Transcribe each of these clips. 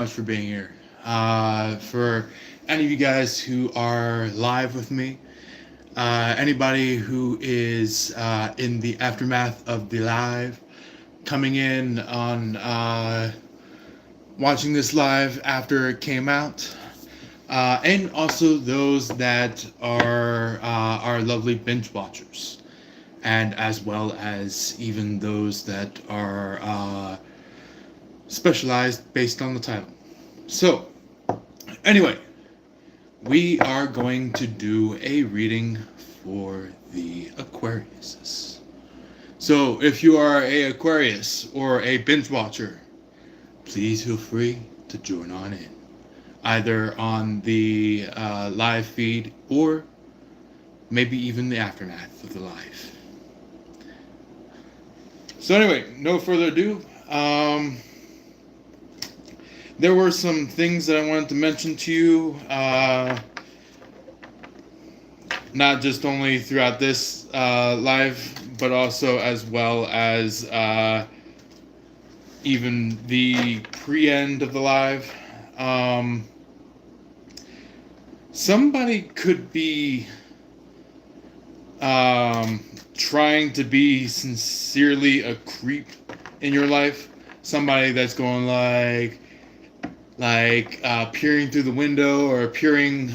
much for being here. For any of you guys who are live with me, anybody who is in the aftermath of the live, coming in on watching this live after it came out, and also those that are our lovely binge watchers, and as well as even those that are specialized based on the title. So, anyway, we are going to do a reading for the Aquariuses. So, if you are a Aquarius or a binge watcher, please feel free to join on in, either on the live feed or maybe even the aftermath of the live. So, anyway, no further ado. There were some things that I wanted to mention to you, not just only throughout this live, but also as well as even the pre-end of the live. Somebody could be trying to be sincerely a creep in your life. Somebody that's going peering through the window or peering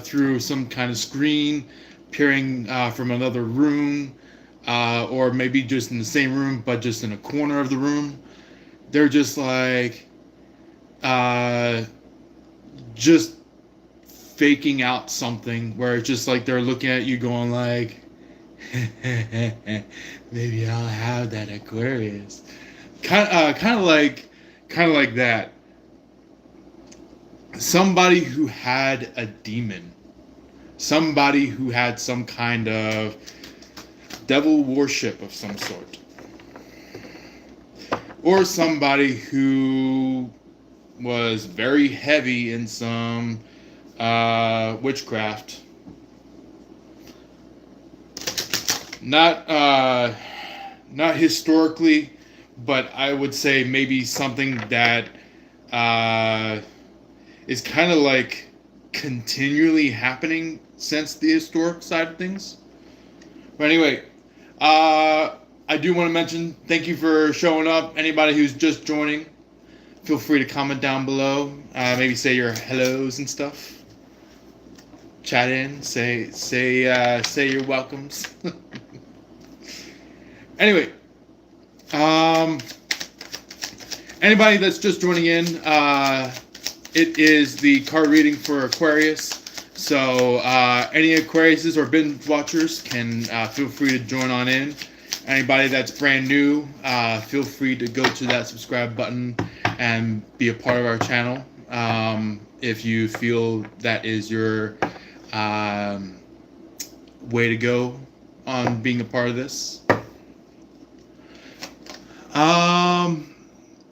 through some kind of screen, peering from another room, or maybe just in the same room but just in a corner of the room. They're just just faking out something where it's just like they're looking at you going like, maybe I'll have that Aquarius. Kind of like that. Somebody who had a demon, somebody who had some kind of devil worship of some sort, or somebody who was very heavy in some witchcraft. Not historically, but I would say maybe something that is kind of like continually happening since the historic side of things. But anyway, I do want to mention thank you for showing up. Anybody who's just joining, feel free to comment down below. Maybe say your hellos and stuff. Chat in, say your welcomes. Anyway, anybody that's just joining in, it is the card reading for Aquarius. So any Aquariuses or binge watchers can feel free to join on in. Anybody that's brand new, feel free to go to that subscribe button and be a part of our channel. If you feel that is your way to go on being a part of this.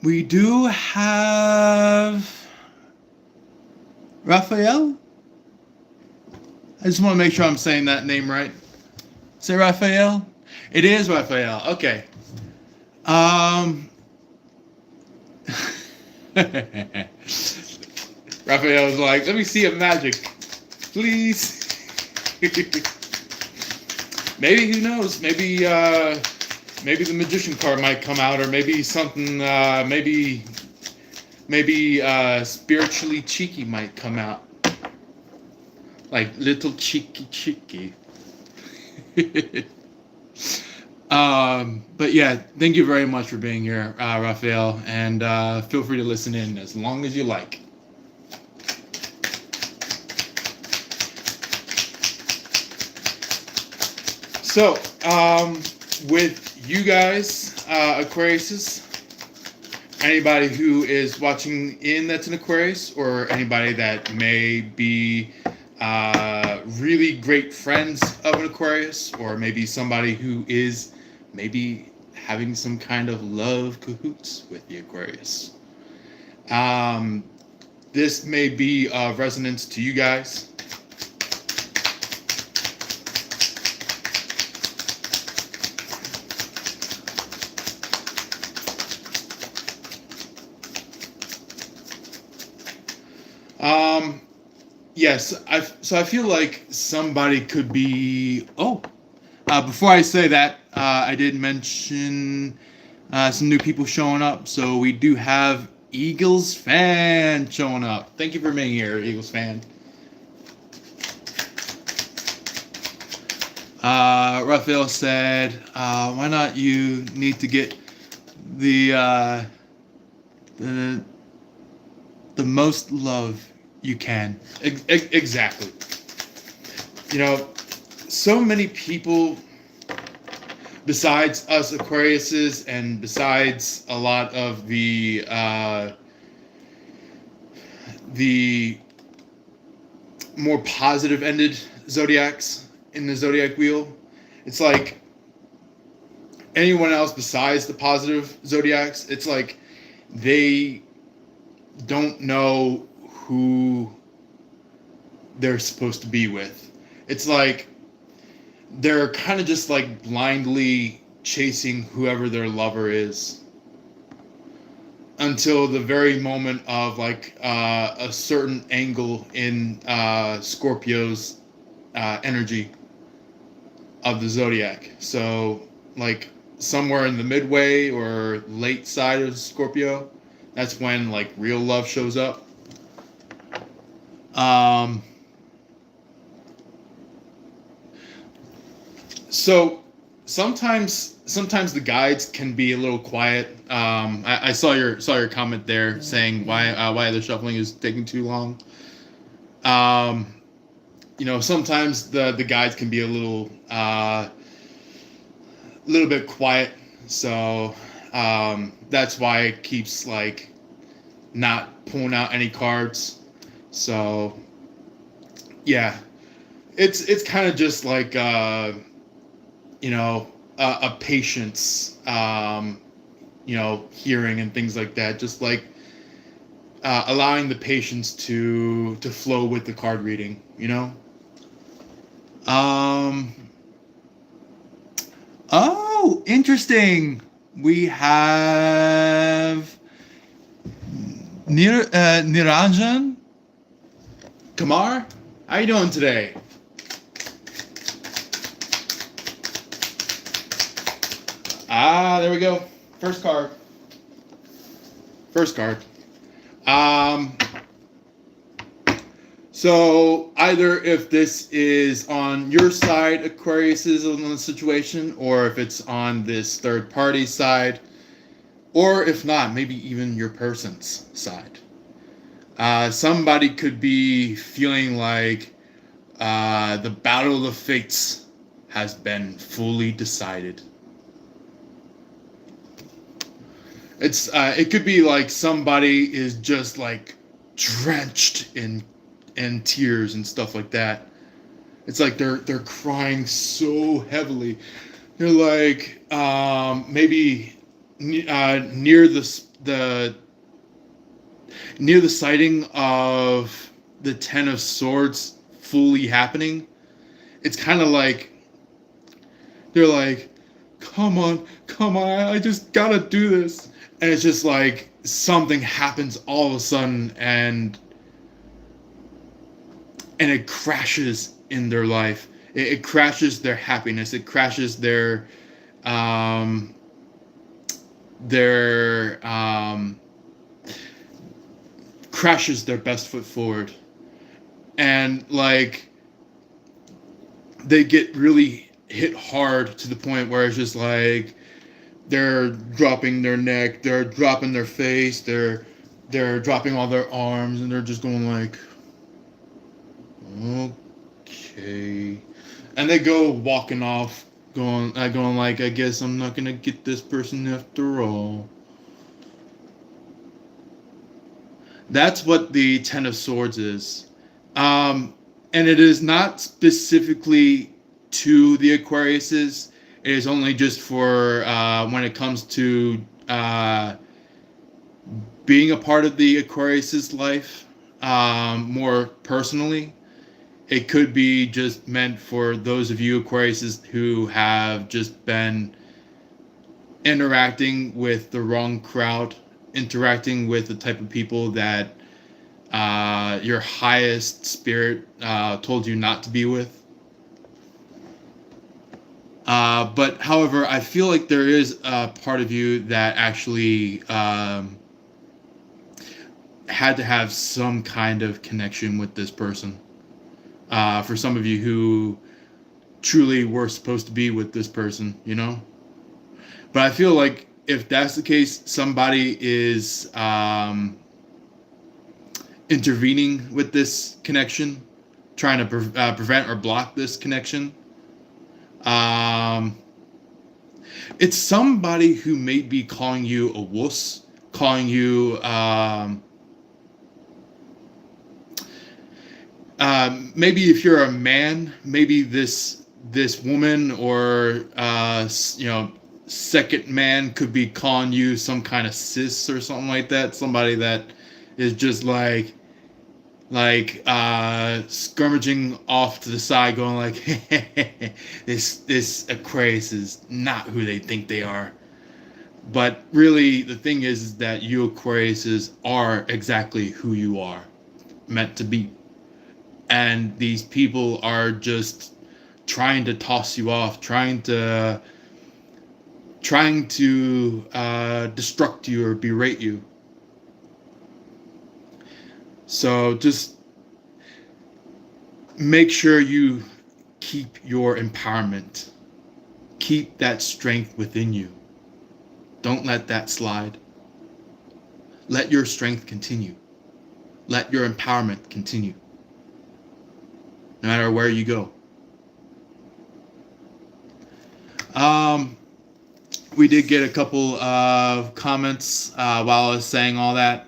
We do have Raphael. I just want to make sure I'm saying that name right. Is it Raphael? It is Raphael. Okay. Raphael was like, let me see a magic, please. Maybe, who knows? Maybe the magician card might come out, or maybe something. Maybe spiritually cheeky might come out, like little cheeky. But yeah, thank you very much for being here, Raphael, and feel free to listen in as long as you like. So, with you guys, Aquariuses, anybody who is watching in that's an Aquarius, or anybody that may be really great friends of an Aquarius, or maybe somebody who is maybe having some kind of love cahoots with the Aquarius. This may be of resonance to you guys. Um, yes, I feel like somebody could be. Oh, before I say that, I did mention some new people showing up. So we do have Eagles fan showing up. Thank you for being here, Eagles fan. Raphael said, "Why not? You need to get the the the most love you can." Exactly. You know, so many people besides us Aquariuses and besides a lot of the more positive ended zodiacs in the zodiac wheel, it's like anyone else besides the positive zodiacs, it's like they don't know who they're supposed to be with. It's like they're kind of just like blindly chasing whoever their lover is until the very moment of like a certain angle in Scorpio's energy of the zodiac. So like somewhere in the midway or late side of Scorpio, that's when like real love shows up. Um, so sometimes the guides can be a little quiet. I saw your comment there saying why the shuffling is taking too long. You know, sometimes the guides can be a little bit quiet. So that's why it keeps like not pulling out any cards. So yeah, it's kind of just like you know a patience, you know, hearing and things like that. Just like allowing the patience to flow with the card reading. You know. Um. Oh, interesting. We have Niranjan Kamar. How you doing today? Ah, there we go. First card. First card. Um, so either if this is on your side, Aquarius is on the situation, or if it's on this third party side, or if not, maybe even your person's side. Somebody could be feeling like the battle of the fates has been fully decided. It could be like somebody is just like drenched in tears and stuff like that. It's like they're crying so heavily. They're like maybe near the near the sighting of the Ten of Swords fully happening. It's kind of like they're like, come on, I just gotta do this. And it's just like something happens all of a sudden and it crashes in their life. It crashes their happiness. It crashes um, their crashes their best foot forward. And like they get really hit hard to the point where it's just like they're dropping their neck, they're dropping their face, they're dropping all their arms, and they're just going like, okay, and they go walking off, going like, I guess I'm not gonna get this person after all. That's what the Ten of Swords is, and it is not specifically to the Aquariuses. It is only just for when it comes to being a part of the Aquarius's life, more personally. It could be just meant for those of you Aquariuses who have just been interacting with the wrong crowd, interacting with the type of people that your highest spirit told you not to be with. But however, I feel like there is a part of you that actually had to have some kind of connection with this person. For some of you who truly were supposed to be with this person, you know? But I feel like if that's the case, somebody is intervening with this connection, trying to prevent or block this connection. It's somebody who may be calling you a wuss, calling you maybe if you're a man, maybe this woman or second man could be calling you some kind of sis or something like that. Somebody that is just like skirmishing off to the side, going like, this Aquarius is not who they think they are. But really, the thing is that you Aquariuses are exactly who you are meant to be. And these people are just trying to toss you off, trying to destruct you or berate you. So just make sure you keep your empowerment. Keep that strength within you. Don't let that slide. Let your strength continue. Let your empowerment continue. No matter where you go. We did get a couple of comments while I was saying all that.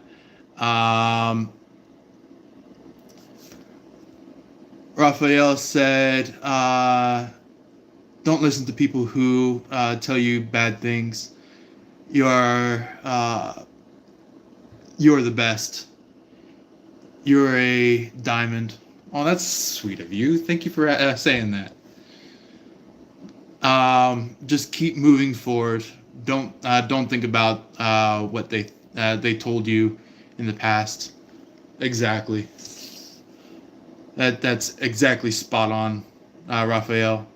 Raphael said, don't listen to people who tell you bad things. You're the best. You're a diamond. Oh, that's sweet of you. Thank you for saying that. Just keep moving forward. Don't think about what they told you in the past. Exactly. That's exactly spot on, Raphael.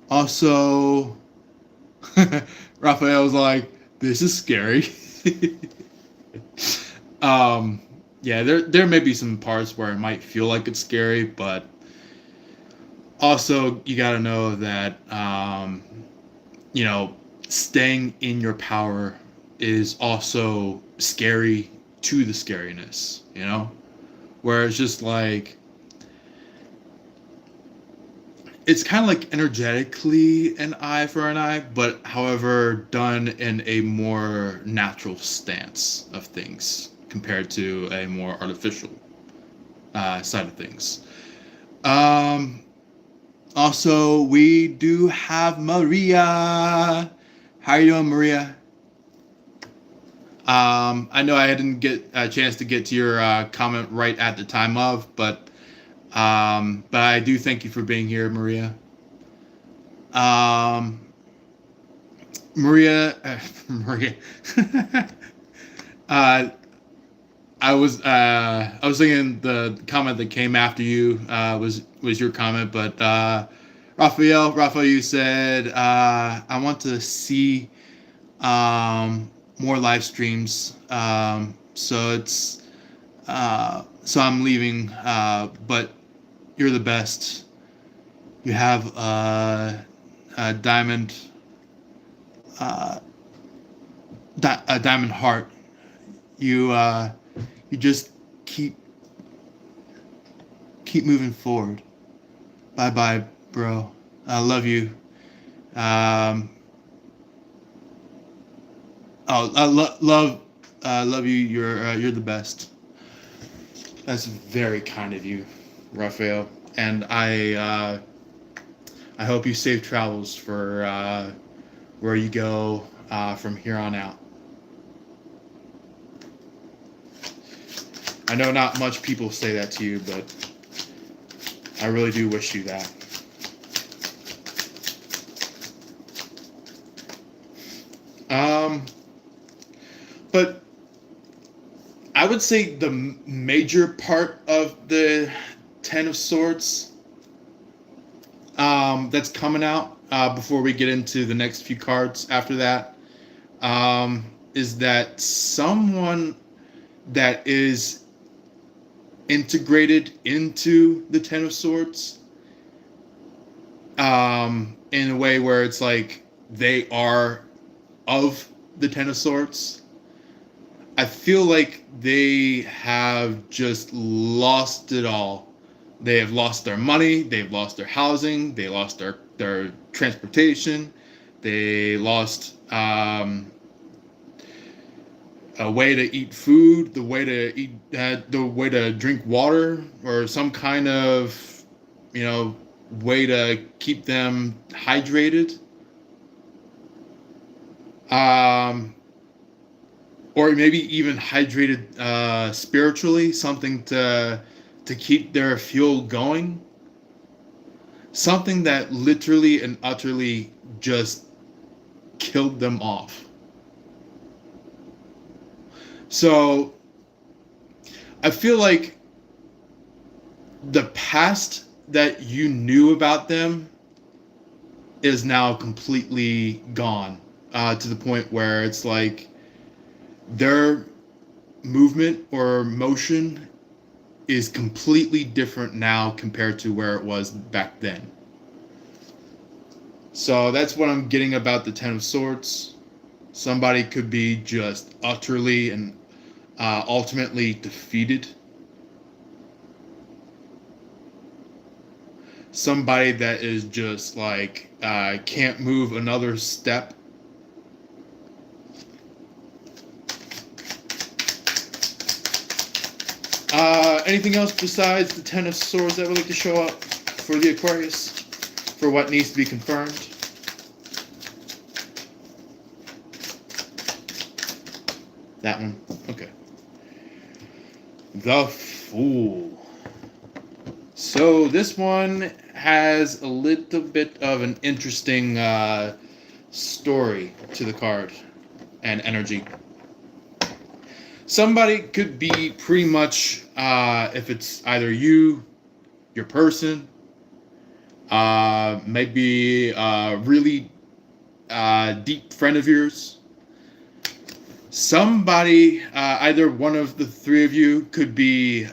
Also, Raphael was like, "This is scary." Yeah, there may be some parts where it might feel like it's scary, but also you got to know that staying in your power is also scary to the scariness, where it's just like it's kind of like energetically an eye for an eye, but however done in a more natural stance of things compared to a more artificial side of things. Also, we do have Maria. How are you doing, Maria? I know I didn't get a chance to get to your comment right at the time of, but I do thank you for being here, Maria. Maria. I was thinking the comment that came after you was your comment, but Raphael, you said I want to see more live streams. So it's so I'm leaving, but you're the best. You have a diamond, a diamond heart. You just keep moving forward. Bye bye, bro. I love you. I love you. You're the best. That's very kind of you, Raphael. And I hope you safe travels for where you go from here on out. I know not much people say that to you, but I really do wish you that. But I would say the major part of the Ten of Swords that's coming out before we get into the next few cards after that is that someone that is integrated into the Ten of Swords in a way where it's like they are of the Ten of Swords. I feel like they have just lost it all. They have lost their money, they've lost their housing, they lost their transportation, they lost a way to eat food, the way to drink water, or some kind of, way to keep them hydrated. Or maybe even hydrated spiritually, something to keep their fuel going. Something that literally and utterly just killed them off. So I feel like the past that you knew about them is now completely gone, to the point where it's like their movement or motion is completely different now compared to where it was back then. So that's what I'm getting about the Ten of Swords. Somebody could be just utterly and ultimately defeated. Somebody that is just like can't move another step. Anything else besides the Ten of Swords that would like to show up for the Aquarius? For what needs to be confirmed? That one? Okay. The Fool. So this one has a little bit of an interesting story to the card and energy. Somebody could be pretty much, if it's either you, your person, maybe a really deep friend of yours. Somebody, either one of the three of you could be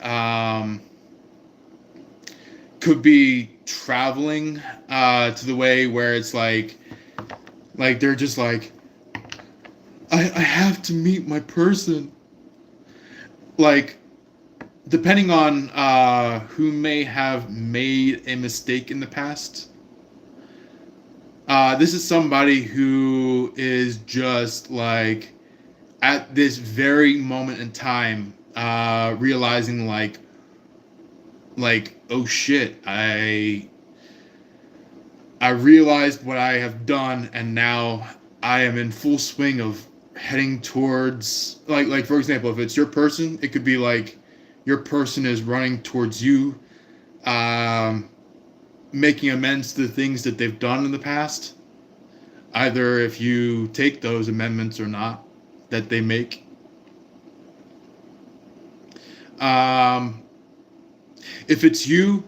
traveling to the way where it's like they're just like, I have to meet my person. Like, depending on who may have made a mistake in the past, this is somebody who is just like at this very moment in time realizing like oh shit, I realized what I have done, and now I am in full swing of heading towards like for example, if it's your person, it could be like your person is running towards you, making amends to the things that they've done in the past, either if you take those amendments or not that they make. If it's you,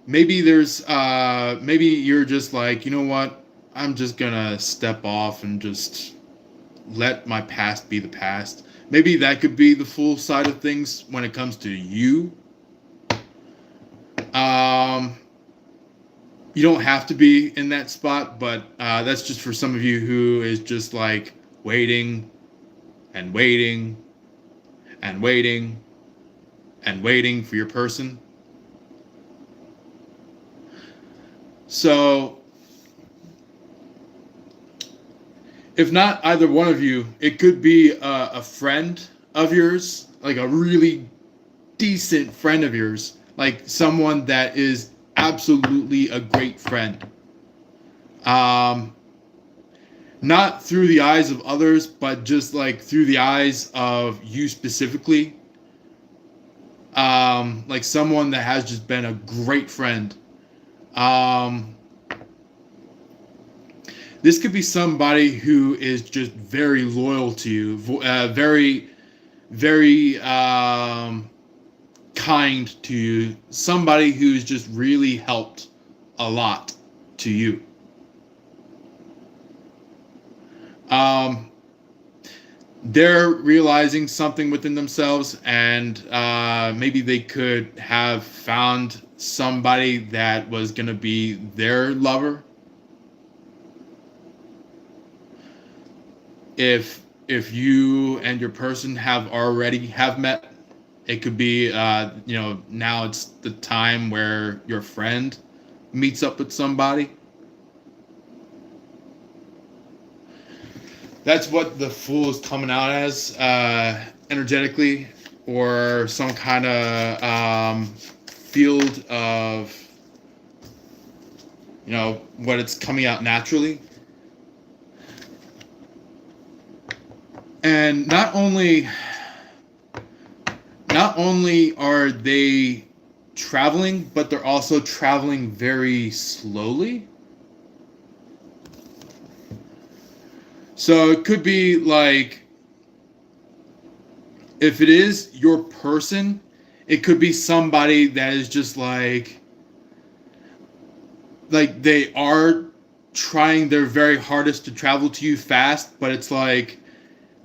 maybe there's maybe you're just like, you know what, I'm just gonna step off and just let my past be the past. Maybe that could be the full side of things when it comes to you. You don't have to be in that spot, but that's just for some of you who is just like waiting and waiting and waiting and waiting for your person. So if not either one of you, it could be a friend of yours, like a really decent friend of yours, like someone that is absolutely a great friend. Not through the eyes of others, but just like through the eyes of you specifically. Like someone that has just been a great friend. This could be somebody who is just very loyal to you, very kind to you, somebody who's just really helped a lot to you. Um, they're realizing something within themselves, and maybe they could have found somebody that was going to be their lover. If you and your person have met, it could be now it's the time where your friend meets up with somebody. That's what the Fool is coming out as, energetically, or some kind of field of, what it's coming out naturally. And not only are they traveling, but they're also traveling very slowly. So it could be like, if it is your person, it could be somebody that is just like they are trying their very hardest to travel to you fast, but it's like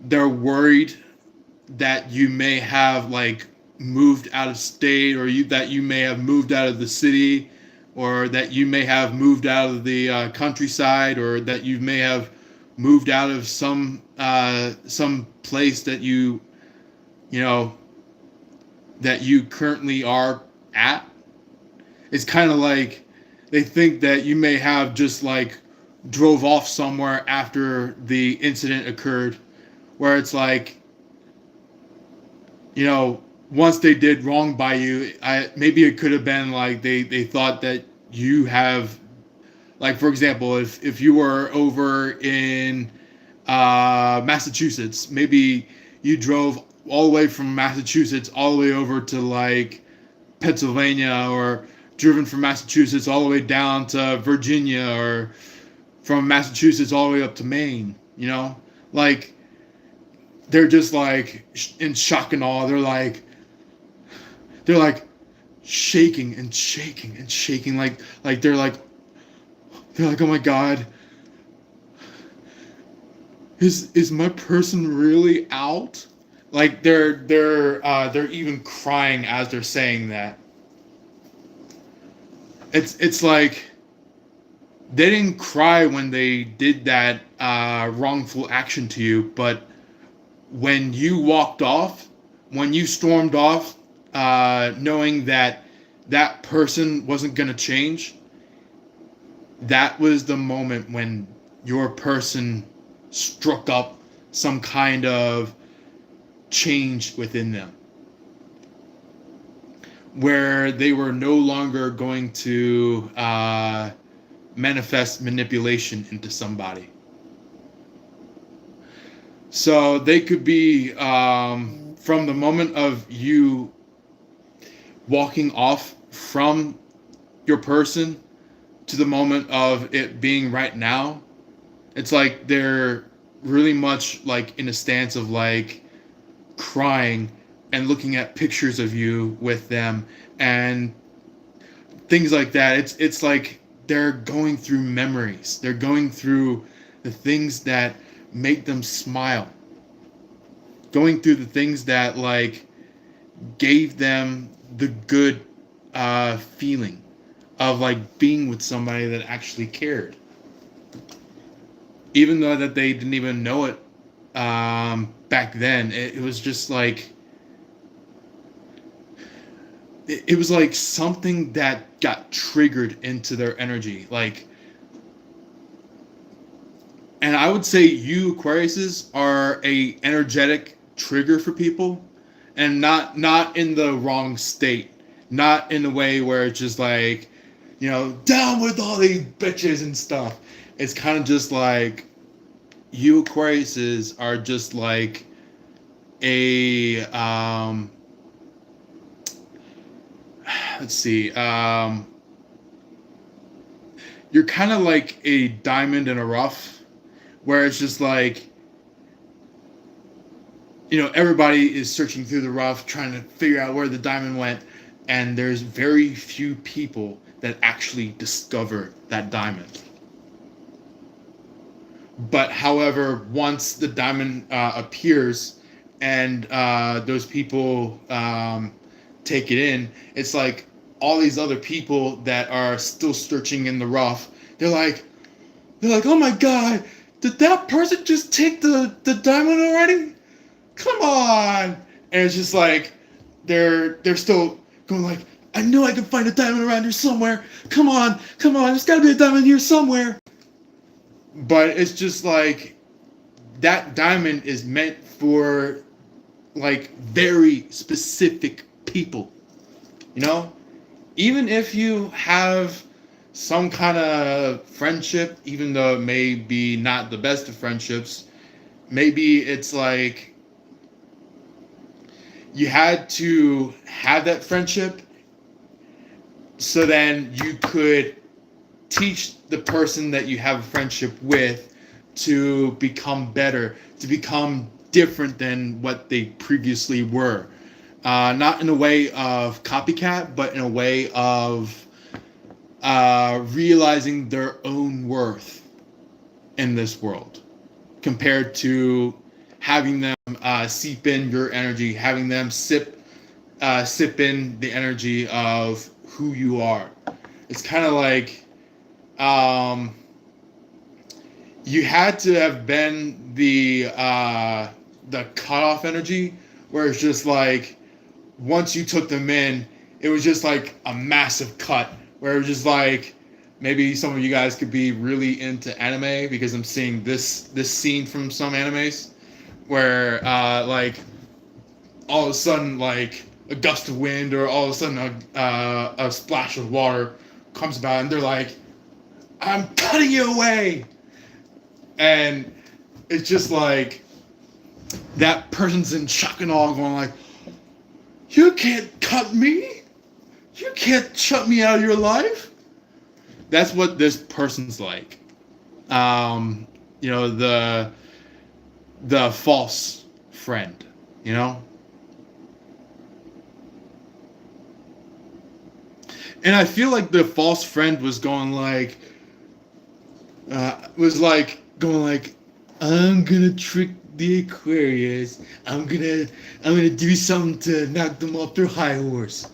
they're worried that you may have like moved out of state, or that you may have moved out of the city, or that you may have moved out of the countryside, or that you may have moved out of some place that that you currently are at. It's kind of like they think that you may have just like drove off somewhere after the incident occurred, where it's like, once they did wrong by you, maybe it could have been like they thought that you have, like, for example, if you were over in Massachusetts, maybe you drove all the way from Massachusetts all the way over to like Pennsylvania, or driven from Massachusetts all the way down to Virginia, or from Massachusetts all the way up to Maine, like they're just like in shock and awe. They're like shaking and shaking and shaking, like they're like, oh my God, is my person really out? Like they're even crying as they're saying that. It's like they didn't cry when they did that wrongful action to you, but when you walked off, when you stormed off, knowing that that person wasn't going to change, that was the moment when your person struck up some kind of change within them, where they were no longer going to manifest manipulation into somebody. So they could be, from the moment of you walking off from your person to the moment of it being right now, it's like they're really much like in a stance of like crying and looking at pictures of you with them and things like that. It's like they're going through memories. They're going through the things that make them smile. Going through the things that like gave them the good feeling of like being with somebody that actually cared, even though that they didn't even know it back then. It was just like it was like something that got triggered into their energy, like. And I would say you Aquariuses are a energetic trigger for people, and not in the wrong state, not in the way where it's just like, down with all these bitches and stuff. It's kind of just like you Aquariuses are just like a let's see, you're kind of like a diamond in a rough, where it's just like, everybody is searching through the rough trying to figure out where the diamond went, and there's very few people that actually discover that diamond. But however, once the diamond appears and those people take it in, it's like all these other people that are still searching in the rough, they're like, oh my god, did that person just take the diamond already? Come on! And it's just like they're still going like, I know I can find a diamond around here somewhere. Come on, there's gotta be a diamond here somewhere. But it's just like that diamond is meant for like very specific people. Even if you have some kind of friendship, even though it may be not the best of friendships, maybe it's like you had to have that friendship so then you could teach the person that you have a friendship with to become better, to become different than what they previously were. Not in a way of copycat, but in a way of realizing their own worth in this world, compared to having them seep in your energy, having them sip in the energy of who you are. It's kind of like you had to have been the cutoff energy, where it's just like once you took them in, it was just like a massive cut, where it was just like, maybe some of you guys could be really into anime, because I'm seeing this scene from some animes where like all of a sudden like a gust of wind, or all of a sudden a splash of water comes about, and they're like, I'm cutting you away. And it's just like that person's in shock and awe, going like, you can't cut me, you can't shut me out of your life. That's what this person's like. The false friend, and I feel like the false friend was going like, I'm gonna trick the Aquarius. I'm gonna do something to knock them off their high horse.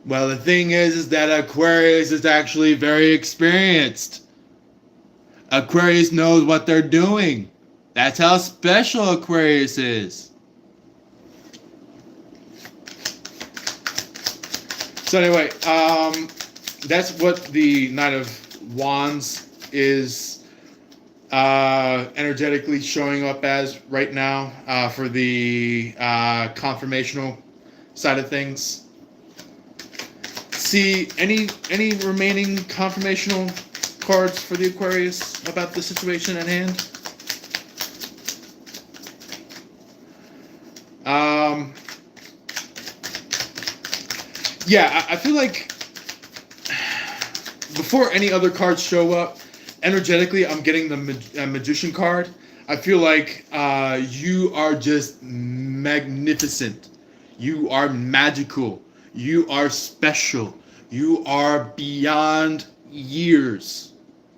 Well, the thing is that Aquarius is actually very experienced. Aquarius knows what they're doing. That's how special Aquarius is. So anyway, that's what the Knight of Wands is energetically showing up as right now for the confirmational side of things. See any remaining confirmational cards for the Aquarius about the situation at hand? Yeah, I feel like before any other cards show up, energetically, I'm getting the Magician card. I feel like you are just magnificent. You are magical. You are special. You are beyond years.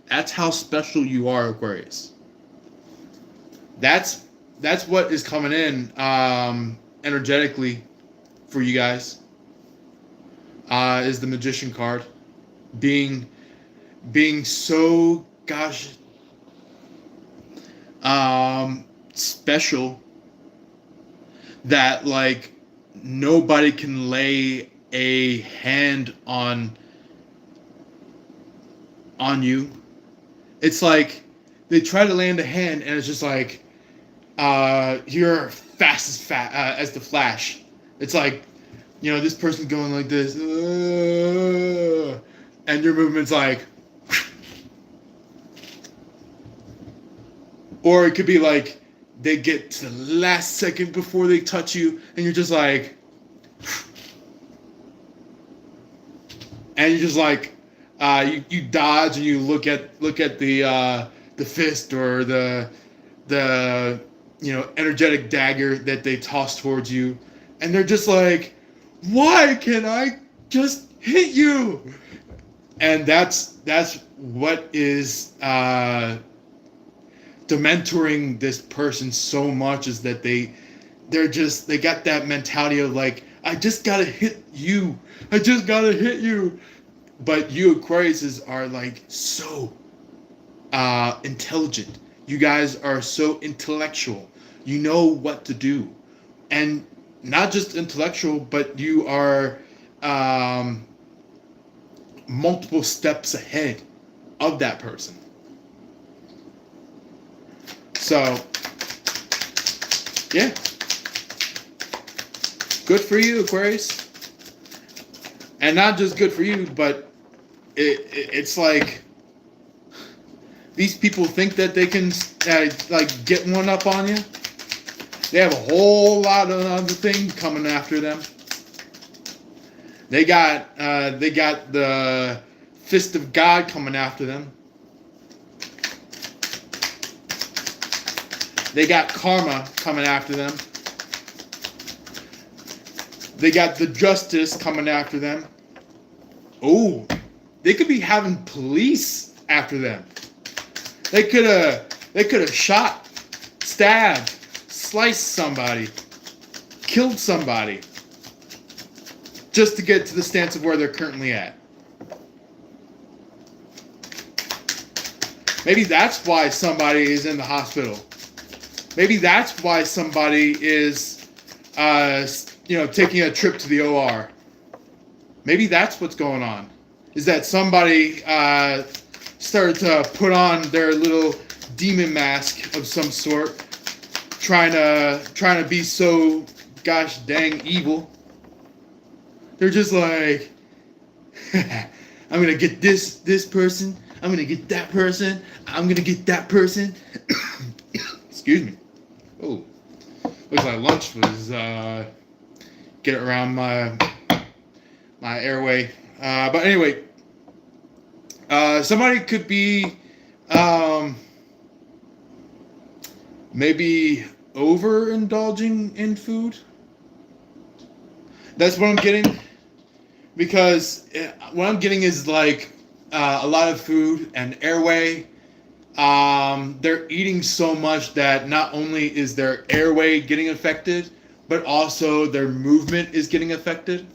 That's how special you are, Aquarius. That's what is coming in energetically for you guys. Is the Magician card being so special that like nobody can lay a hand on you. It's like they try to land a hand and it's just like you're fast as the Flash. It's like, this person's going like this, and your movement's like, or it could be like they get to the last second before they touch you, and you're just like, You dodge and you look at the fist or the energetic dagger that they toss towards you, and they're just like, why can I just hit you? And that's what is dementoring this person so much, is that they got that mentality of like, I just gotta hit you, but you Aquariuses are like so intelligent. You guys are so intellectual. You know what to do, and not just intellectual, but you are multiple steps ahead of that person. So, yeah, good for you, Aquarius. And not just good for you, but it's like these people think that they can like get one up on you. They have a whole lot of other things coming after them. They got the fist of God coming after them. They got karma coming after them. They got the justice coming after them. Oh, they could be having police after them. They could have shot, stabbed, sliced somebody, killed somebody, just to get to the stance of where they're currently at. Maybe that's why somebody is in the hospital. Maybe that's why somebody is, taking a trip to the OR. Maybe that's what's going on. Is that somebody started to put on their little demon mask of some sort, trying to be so gosh dang evil. They're just like, I'm gonna get this person. I'm gonna get that person. I'm gonna get that person. Excuse me. Oh, looks like lunch was get around my airway. But anyway, somebody could be maybe overindulging in food. That's what I'm getting, because what I'm getting is like a lot of food and airway. They're eating so much that not only is their airway getting affected, but also their movement is getting affected.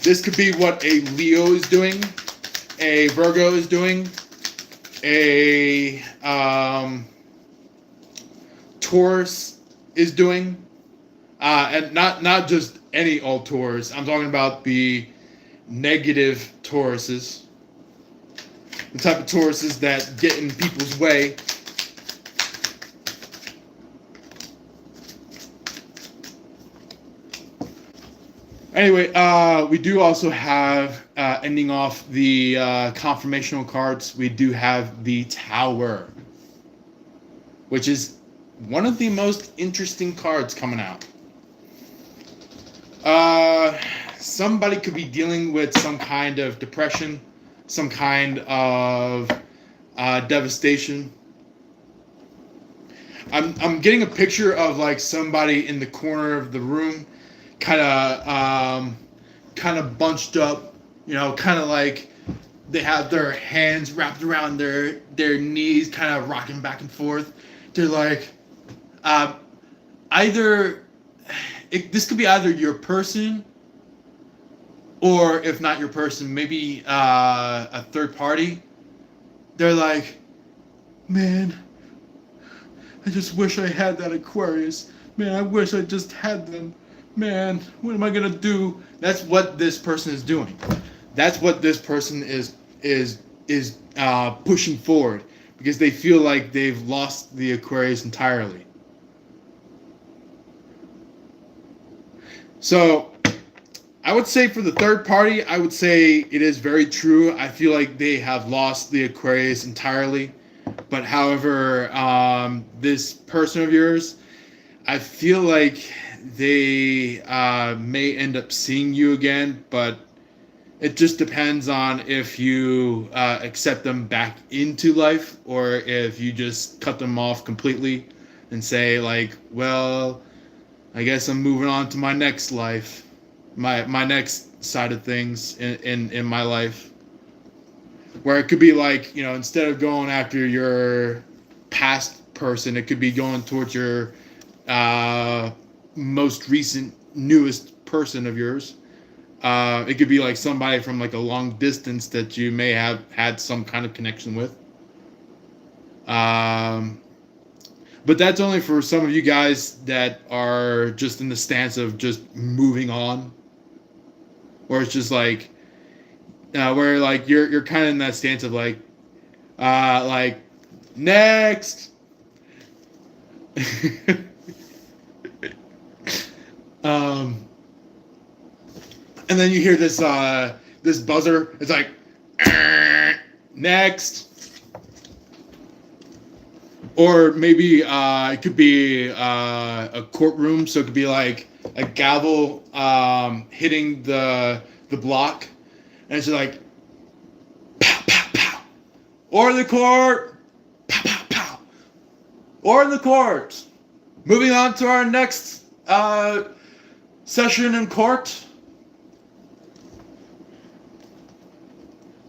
This could be what a Leo is doing, a Virgo is doing, a Taurus is doing, and not just any old Taurus. I'm talking about the negative Tauruses. The type of Tauruses that get in people's way. Anyway, we do also have, ending off the confirmational cards, we do have the Tower, which is one of the most interesting cards coming out. Somebody could be dealing with some kind of depression, some kind of devastation. I'm getting a picture of like somebody in the corner of the room, kind of bunched up, kind of like they have their hands wrapped around their knees, kind of rocking back and forth. They're like, this could be either your person, or if not your person, maybe a third party. They're like, man, I just wish I had that Aquarius. Man, I wish I just had them. Man, what am I gonna do? That's what this person is doing. That's what this person is pushing forward, because they feel like they've lost the Aquarius entirely. So I would say for the third party, I would say it is very true. I feel like they have lost the Aquarius entirely. But however, this person of yours, I feel like they may end up seeing you again, but It just depends on if you accept them back into life or if you just cut them off completely and say like, well, I guess I'm moving on to my next life, my next side of things in my life. Where it could be like, instead of going after your past person, it could be going towards your most recent, newest person of yours. It could be like somebody from like a long distance that you may have had some kind of connection with. But that's only for some of you guys that are just in the stance of just moving on, or it's just like where like you're kind of in that stance of like next. um, and then you hear this buzzer. It's like next. Or maybe it could be a courtroom, so it could be like a gavel hitting the block, and it's just like pow pow pow, or the court, pow pow pow, or the court. Moving on to our next session in court.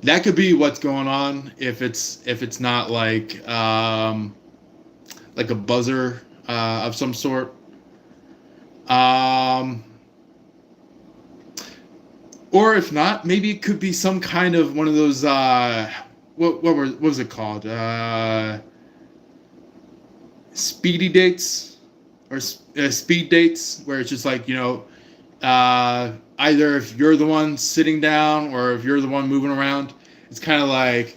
That could be what's going on if it's not like a buzzer of some sort. Or if not, maybe it could be some kind of one of those what was it called? Speedy dates or speed dates, where it's just like either if you're the one sitting down or if you're the one moving around, it's kind of like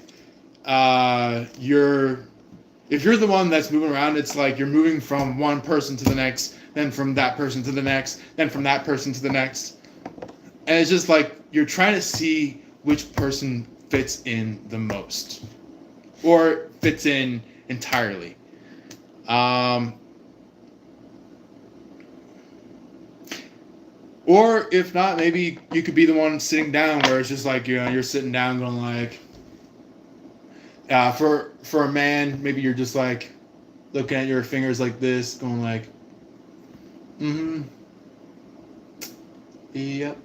if you're the one that's moving around, it's like you're moving from one person to the next, then from that person to the next, then from that person to the next. And it's just like you're trying to see which person fits in the most or fits in entirely. Or if not, maybe you could be the one sitting down where it's just like, you're sitting down going like, for a man, maybe you're just like looking at your fingers like this, going like, yep.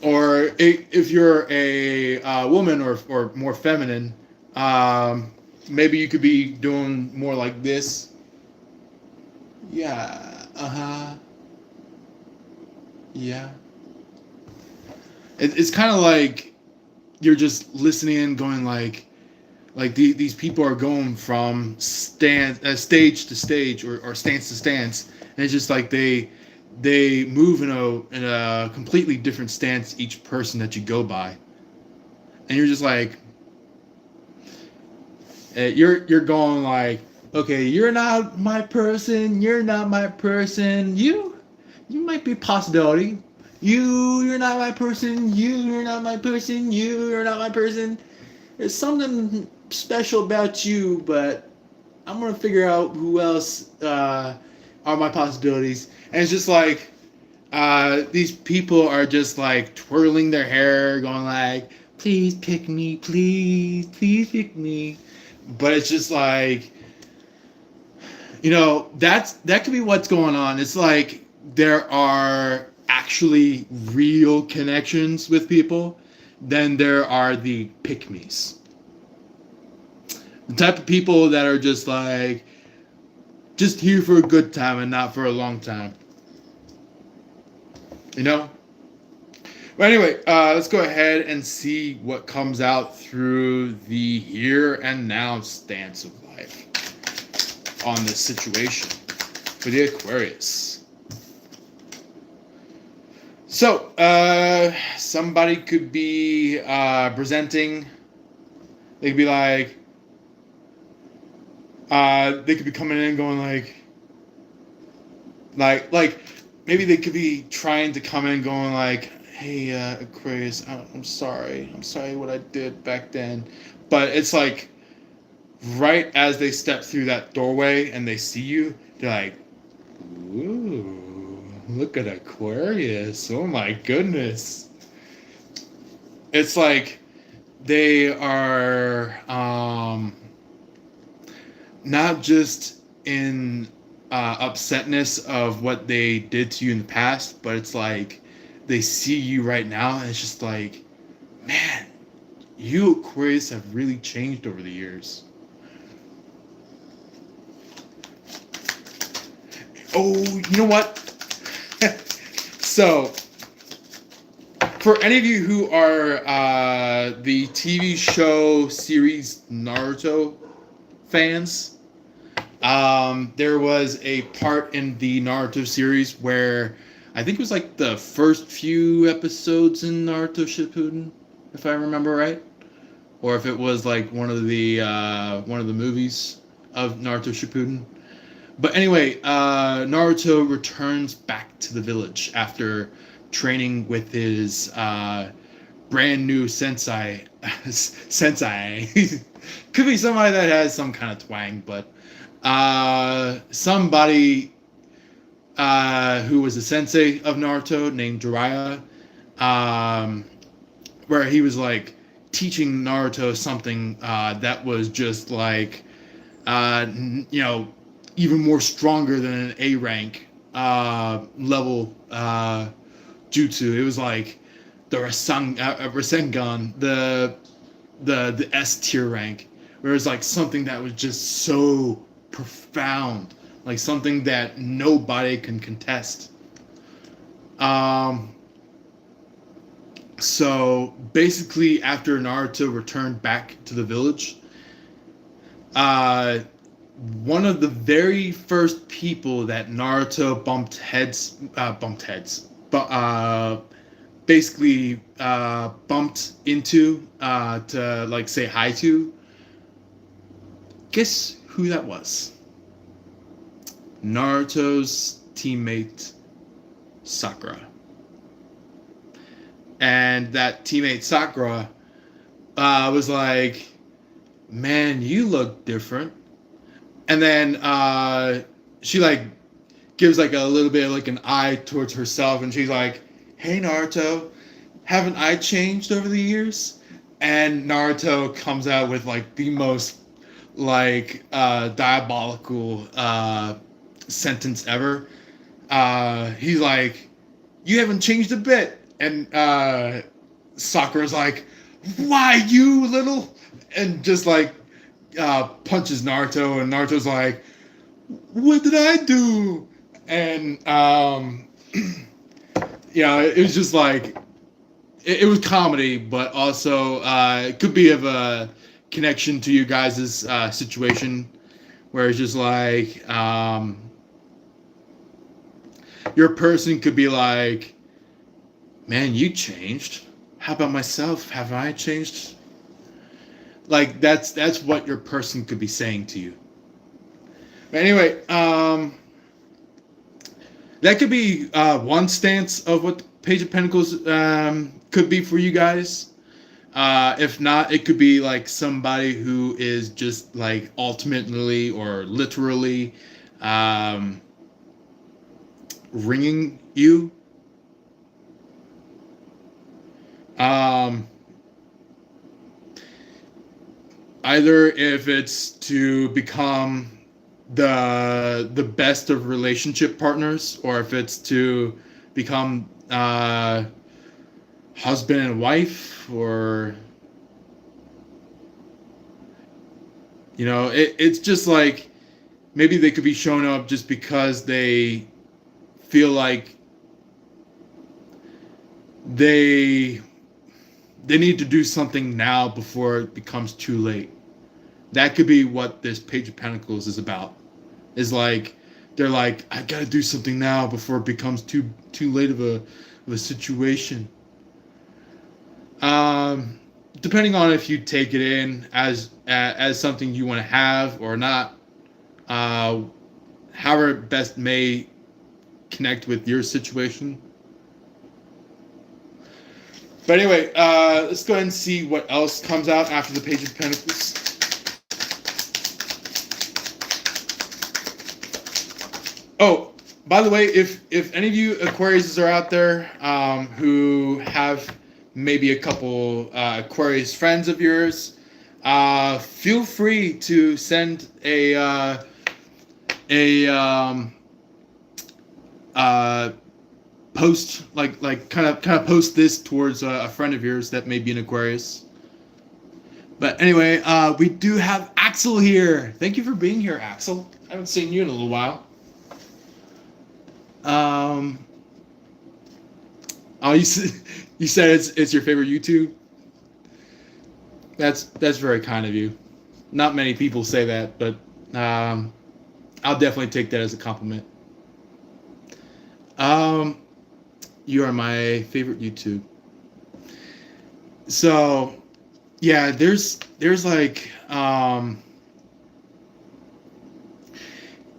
Or if you're a woman or more feminine, maybe you could be doing more like this. Yeah. Yeah. It's kind of like you're just listening and going like these people are going from stage to stage or stance to stance, and it's just like they move in a completely different stance each person that you go by, and you're just like you're going like, okay, you're not my person, you're not my person, you might be a possibility. You're not my person. You're not my person. You're not my person. There's something special about you, but I'm gonna figure out who else are my possibilities. And it's just like these people are just like twirling their hair, going like, "Please pick me, please pick me." But it's just like, that could be what's going on. It's like there are actually real connections with people, then there are the pick-me's. The type of people that are just like, just here for a good time and not for a long time. But anyway, let's go ahead and see what comes out through the here and now stance of life on this situation for the Aquarius. So, somebody could be presenting. They could be like, they could be coming in going like maybe they could be trying to come in going like, hey, Aquarius, I'm sorry what I did back then. But it's like, right as they step through that doorway and they see you, they're like, ooh. Look at Aquarius. Oh my goodness. it's like they are not just in upsetness of what they did to you in the past, but it's like they see you right now, and it's just like, man, you Aquarius have really changed over the years. Oh, you know what? So, for any of you who are the TV show series Naruto fans, there was a part in the Naruto series where I think it was like the first few episodes in Naruto Shippuden, if I remember right, or if it was like one of the movies of Naruto Shippuden. But anyway, Naruto returns back to the village after training with his brand new sensei. Sensei could be somebody that has some kind of twang, but somebody who was a sensei of Naruto named Jiraiya, where he was like teaching Naruto something that was just like even more stronger than an A rank level jutsu. It was like the Rasengan, the S tier rank, where it was like something that was just so profound, like something that nobody can contest. So basically, after Naruto returned back to the village, one of the very first people that Naruto basically bumped into to like say hi to. Guess who that was? Naruto's teammate Sakura. And that teammate Sakura was like, "Man, you look different." And then she like gives like a little bit of like an eye towards herself, and she's like, "Hey Naruto, haven't I changed over the years?" And Naruto comes out with like the most like diabolical sentence ever. He's like, "You haven't changed a bit." And Sakura's like, "Why, you little?" And just like punches Naruto, and Naruto's like, "What did I do?" And it was just like it was comedy, but also it could be of a connection to you guys' situation, where it's just like your person could be like, "Man, you changed. How about myself? Have I changed?" Like that's what your person could be saying to you. But anyway, that could be one stance of what the Page of Pentacles could be for you guys. If not, it could be like somebody who is just like ultimately or literally ringing you. Either if it's to become the best of relationship partners, or if it's to become husband and wife, or it's just like maybe they could be showing up just because they feel like they need to do something now before it becomes too late. That could be what this Page of Pentacles is about. Is like they're like, "I gotta do something now before it becomes too late of a situation." Depending on if you take it in as something you want to have or not, however it best may connect with your situation. But anyway, let's go ahead and see what else comes out after the Page of Pentacles. Oh, by the way, if any of you Aquariuses are out there who have maybe a couple Aquarius friends of yours, feel free to send a post, like kind of post this towards a friend of yours that may be an Aquarius. But anyway, we do have Axel here. Thank you for being here, Axel. I haven't seen you in a little while. Oh, you said it's your favorite YouTube. That's very kind of you. Not many people say that, but I'll definitely take that as a compliment. You are my favorite YouTube. So, yeah, there's like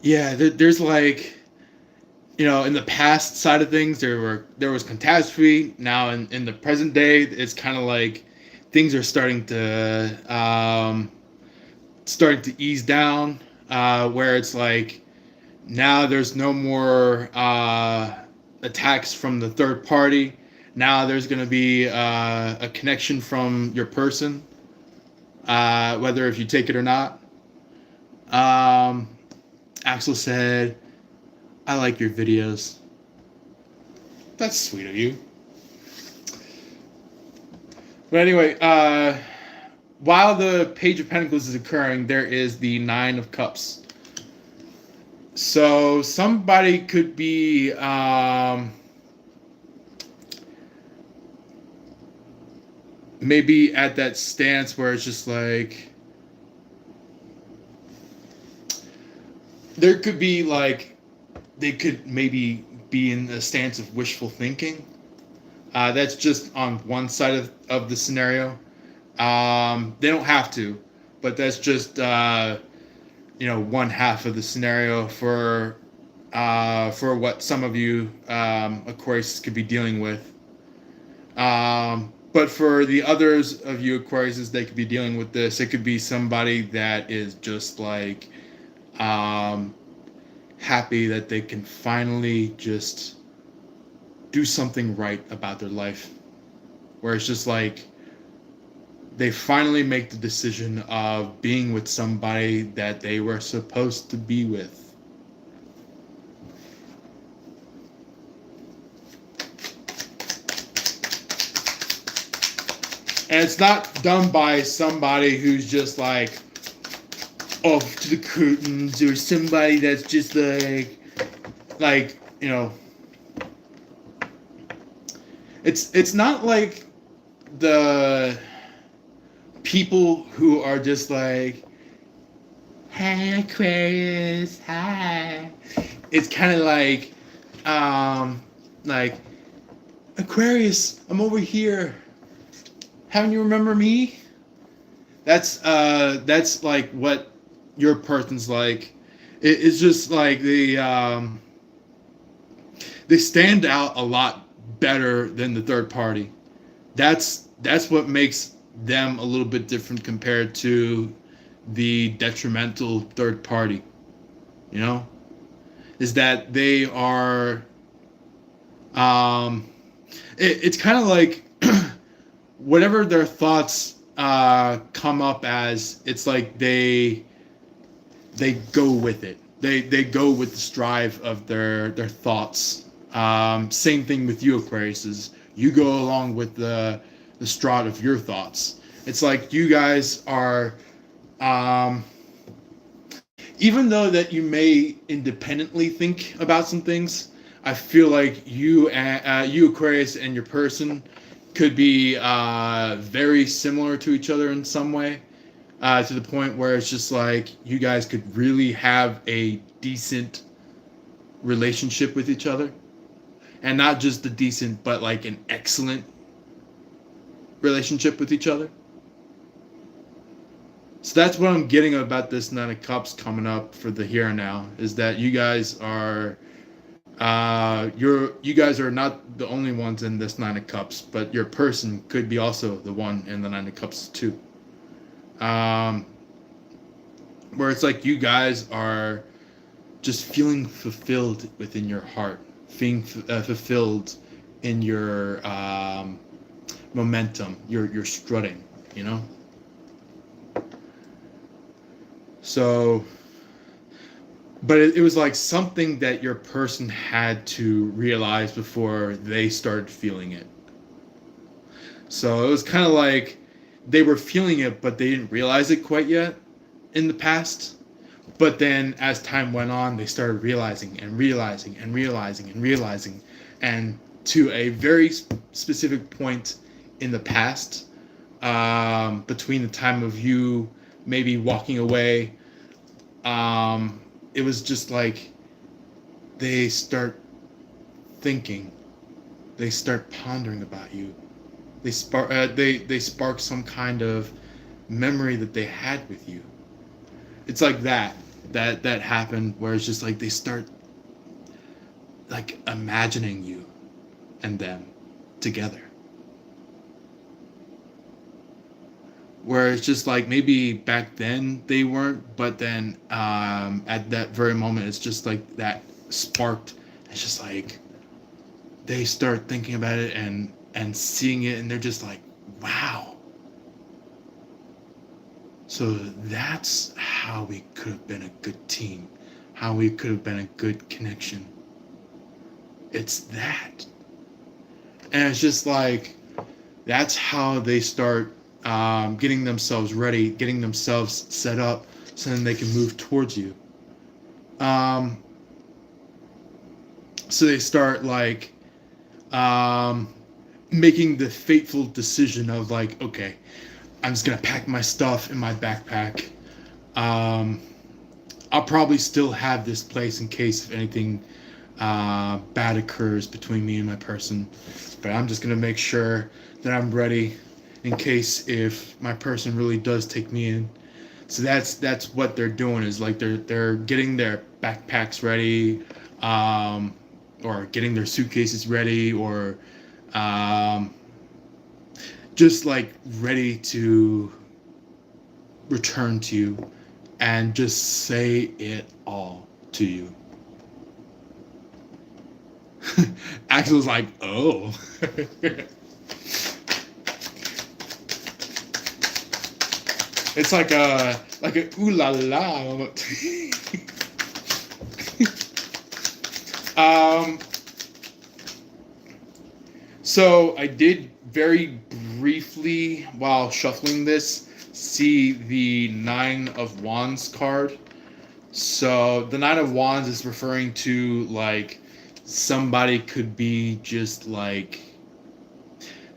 there's like, in the past side of things, there was catastrophe. Now in the present day, it's kind of like things are starting to ease down, where it's like now there's no more attacks from the third party. Now there's going to be a connection from your person, whether if you take it or not. Axel said, "I like your videos." That's sweet of you. But anyway, while the Page of Pentacles is occurring, there is the Nine of Cups. So somebody could be maybe at that stance where it's just like, there could be like, they could maybe be in a stance of wishful thinking. That's just on one side of the scenario. They don't have to, but that's just one half of the scenario for what some of you Aquarius could be dealing with. But for the others of you Aquariuses, they could be dealing with this. It could be somebody that is just like happy that they can finally just do something right about their life, where it's just like they finally make the decision of being with somebody that they were supposed to be with. And it's not done by somebody who's just like off to the curtains, or somebody that's just like it's not like the people who are just like, "Hi Aquarius, hi." It's kind of like, "Aquarius, I'm over here. Haven't you remember me?" That's like what your person's like. It's just like they stand out a lot better than the third party. That's what makes them a little bit different compared to the detrimental third party. Is that they are it's kind of like whatever their thoughts come up as, it's like they go with it. They go with the strive of their thoughts. Same thing with you Aquariuses. You go along with the stride of your thoughts. It's like you guys are, even though that you may independently think about some things, I feel like you Aquarius and your person could be very similar to each other in some way, to the point where it's just like you guys could really have a decent relationship with each other. And not just a decent, but like an excellent relationship with each other. So that's what I'm getting about this Nine of Cups coming up for the here and now, is that you guys are you guys are not the only ones in this Nine of Cups, but your person could be also the one in the Nine of Cups too. Where it's like you guys are just feeling fulfilled within your heart, feeling fulfilled in your momentum. You're strutting, you know. So, but it was like something that your person had to realize before they started feeling it. So it was kind of like they were feeling it, but they didn't realize it quite yet in the past. But then as time went on, they started realizing and realizing and realizing and realizing. And to a very specific point in the past, between the time of you maybe walking away, it was just like they start thinking, they start pondering about you. They spark some kind of memory that they had with you. It's like that happened where it's just like they start like imagining you and them together. Where it's just like maybe back then they weren't, but then at that very moment it's just like that sparked. It's just like they start thinking about it and seeing it, and they're just like, wow. So that's how we could have been a good team, how we could have been a good connection. It's that. And it's just like, that's how they start getting themselves ready, getting themselves set up so then they can move towards you. So they start like making the fateful decision of like, okay, I'm just gonna pack my stuff in my backpack. I'll probably still have this place in case if anything bad occurs between me and my person, but I'm just gonna make sure that I'm ready in case if my person really does take me in. So that's what they're doing, is like they're getting their backpacks ready, or getting their suitcases ready, or just like ready to return to you and just say it all to you. Axel's like, oh. It's like a ooh la la. So I did very briefly, while shuffling this, see the Nine of Wands card. So the Nine of Wands is referring to like somebody could be just like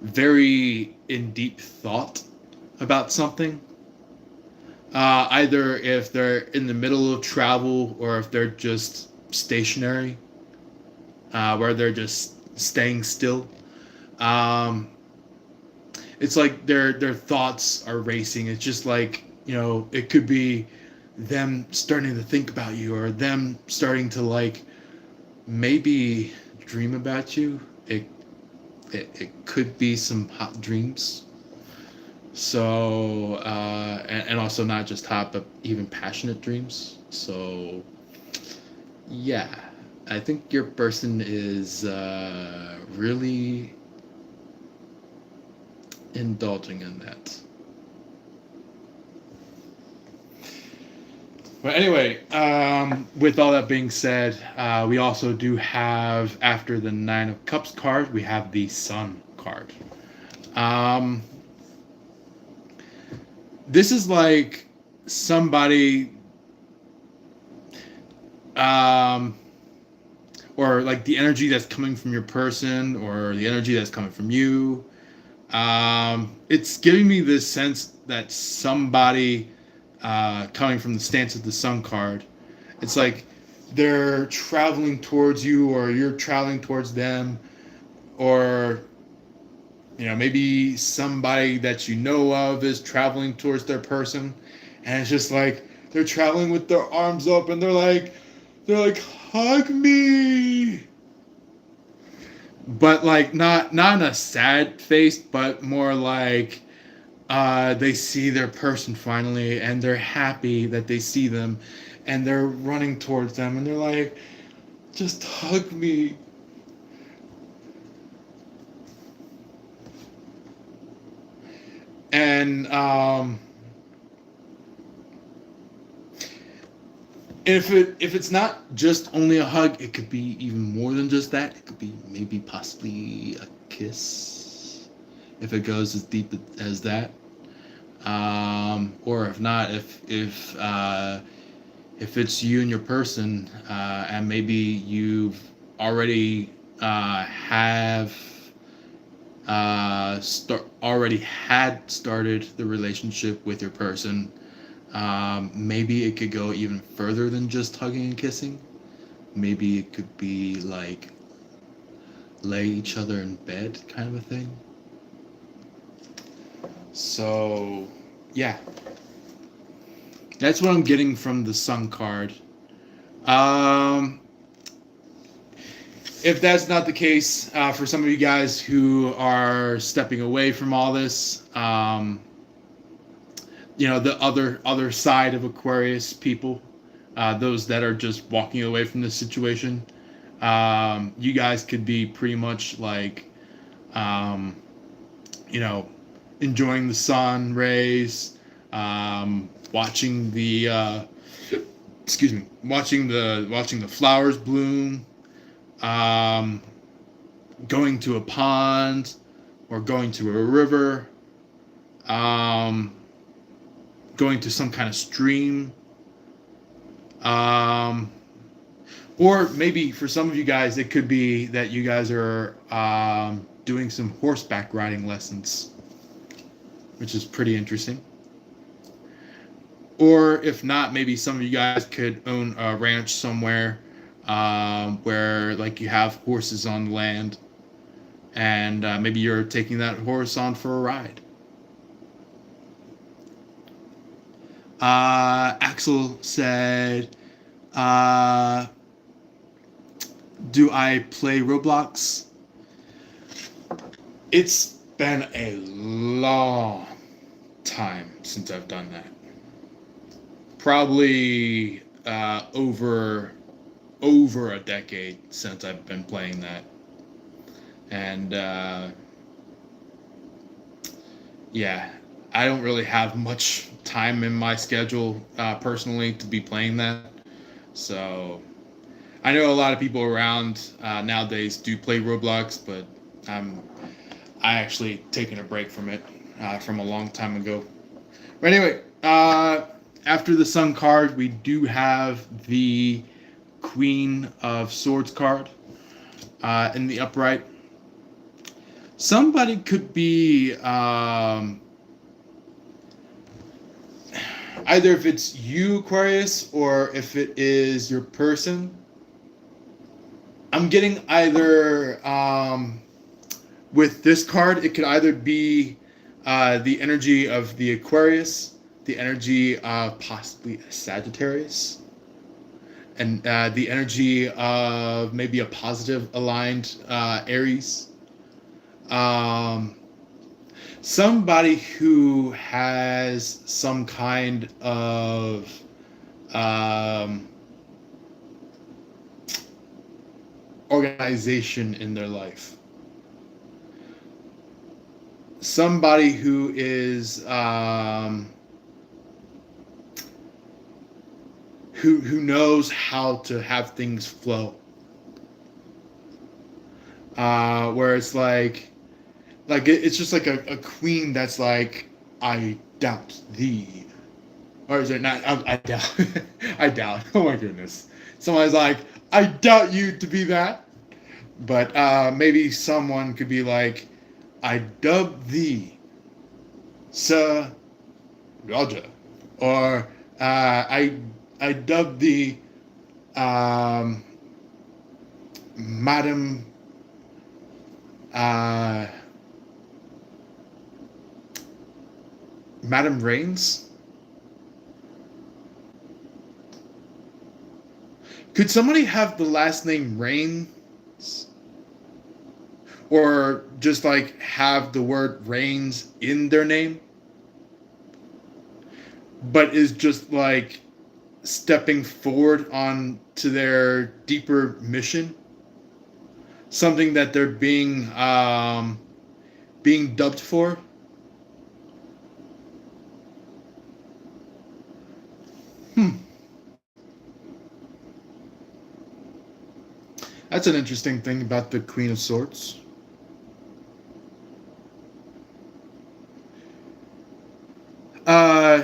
very in deep thought about something. Either if they're in the middle of travel or if they're just stationary, where they're just staying still. It's like their thoughts are racing. It's just like, it could be them starting to think about you, or them starting to like maybe dream about you. It could be some hot dreams. So and also not just hot, but even passionate dreams. So yeah, I think your person is really indulging in that. But anyway, with all that being said, we also do have, after the Nine of Cups card, we have the Sun card. This is like somebody, or like the energy that's coming from your person, or the energy that's coming from you. It's giving me this sense that somebody, coming from the stance of the Sun card, it's like they're traveling towards you, or you're traveling towards them, or maybe somebody that you know of is traveling towards their person, and it's just like they're traveling with their arms up, and they're like hug me, but like not in a sad face, but more like they see their person finally, and they're happy that they see them, and they're running towards them, and they're like, just hug me. then if it's not just only a hug, it could be even more than just that. It could be maybe possibly a kiss, if it goes as deep as that. Or if not, if it's you and your person, and maybe you've already already had started the relationship with your person. Maybe it could go even further than just hugging and kissing. Maybe it could be like lay each other in bed kind of a thing. So, yeah. That's what I'm getting from the Sun card. If that's not the case, for some of you guys who are stepping away from all this, the other side of Aquarius people, those that are just walking away from this situation, you guys could be pretty much like, enjoying the sun rays, watching the watching the flowers bloom, going to a pond or going to a river, going to some kind of stream, or maybe for some of you guys it could be that you guys are doing some horseback riding lessons, which is pretty interesting. Or if not, maybe some of you guys could own a ranch somewhere, where like you have horses on the land, and maybe you're taking that horse on for a ride. Axel said, do I play Roblox? It's been a long time since I've done that. Probably over a decade since I've been playing that. And yeah, I don't really have much time in my schedule personally to be playing that. So I know a lot of people around nowadays do play Roblox, but I actually taken a break from it from a long time ago. But anyway, after the Sun card, we do have the Queen of Swords card in the upright. Somebody could be either if it's you, Aquarius, or if it is your person. I'm getting either with this card, it could either be the energy of the Aquarius, the energy of possibly a Sagittarius, and the energy of maybe a positive aligned Aries. Somebody who has some kind of organization in their life. Somebody who is who knows how to have things flow. Where it's like it's just like a queen that's like, I doubt thee. Or is it not? I doubt. I doubt. Oh my goodness. Someone's like, I doubt you to be that. But maybe someone could be like, I dub thee, Sir Roger. Or I dub thee, Madam Madam Rains? Could somebody have the last name Rains? Or just like have the word Rains in their name? But is just like stepping forward on to their deeper mission? Something that they're being dubbed for? That's an interesting thing about the Queen of Swords. Uh,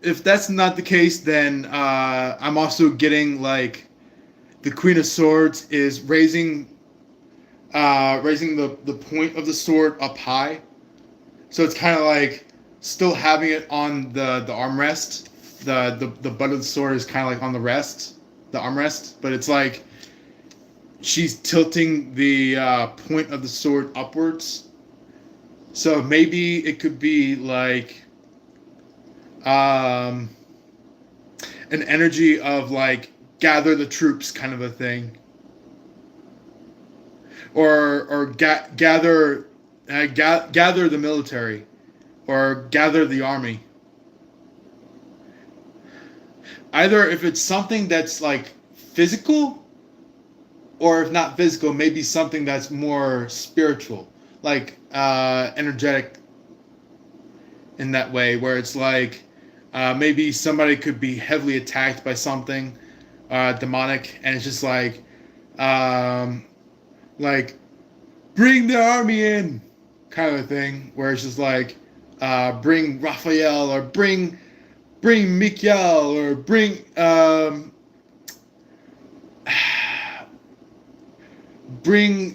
if that's not the case, then I'm also getting like the Queen of Swords is raising the point of the sword up high, so it's kind of like still having it on the armrest. The butt of the sword is kind of like on the armrest, but it's like she's tilting the point of the sword upwards. So maybe it could be like um, an energy of like gather the troops kind of a thing, or gather the military, or gather the army. Either if it's something that's like physical, or if not physical, maybe something that's more spiritual, like energetic in that way, where it's like maybe somebody could be heavily attacked by something demonic, and it's just like bring the army in, kind of a thing, where it's just like bring Raphael, or bring Mikael, or bring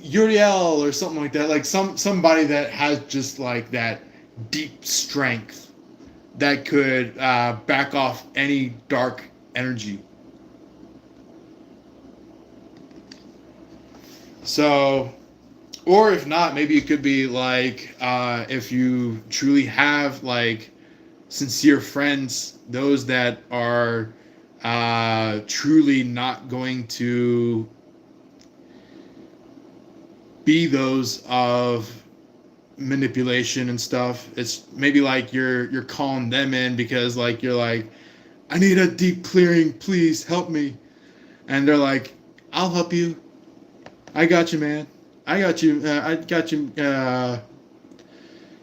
Uriel, or something like that. Like somebody that has just like that deep strength that could back off any dark energy. So, or if not, maybe it could be like if you truly have like sincere friends, those that are truly not going to be those of manipulation and stuff. It's maybe like you're calling them in because like you're like, I need a deep clearing, please help me. And they're like, I'll help you. I got you, man. I got you. I got you.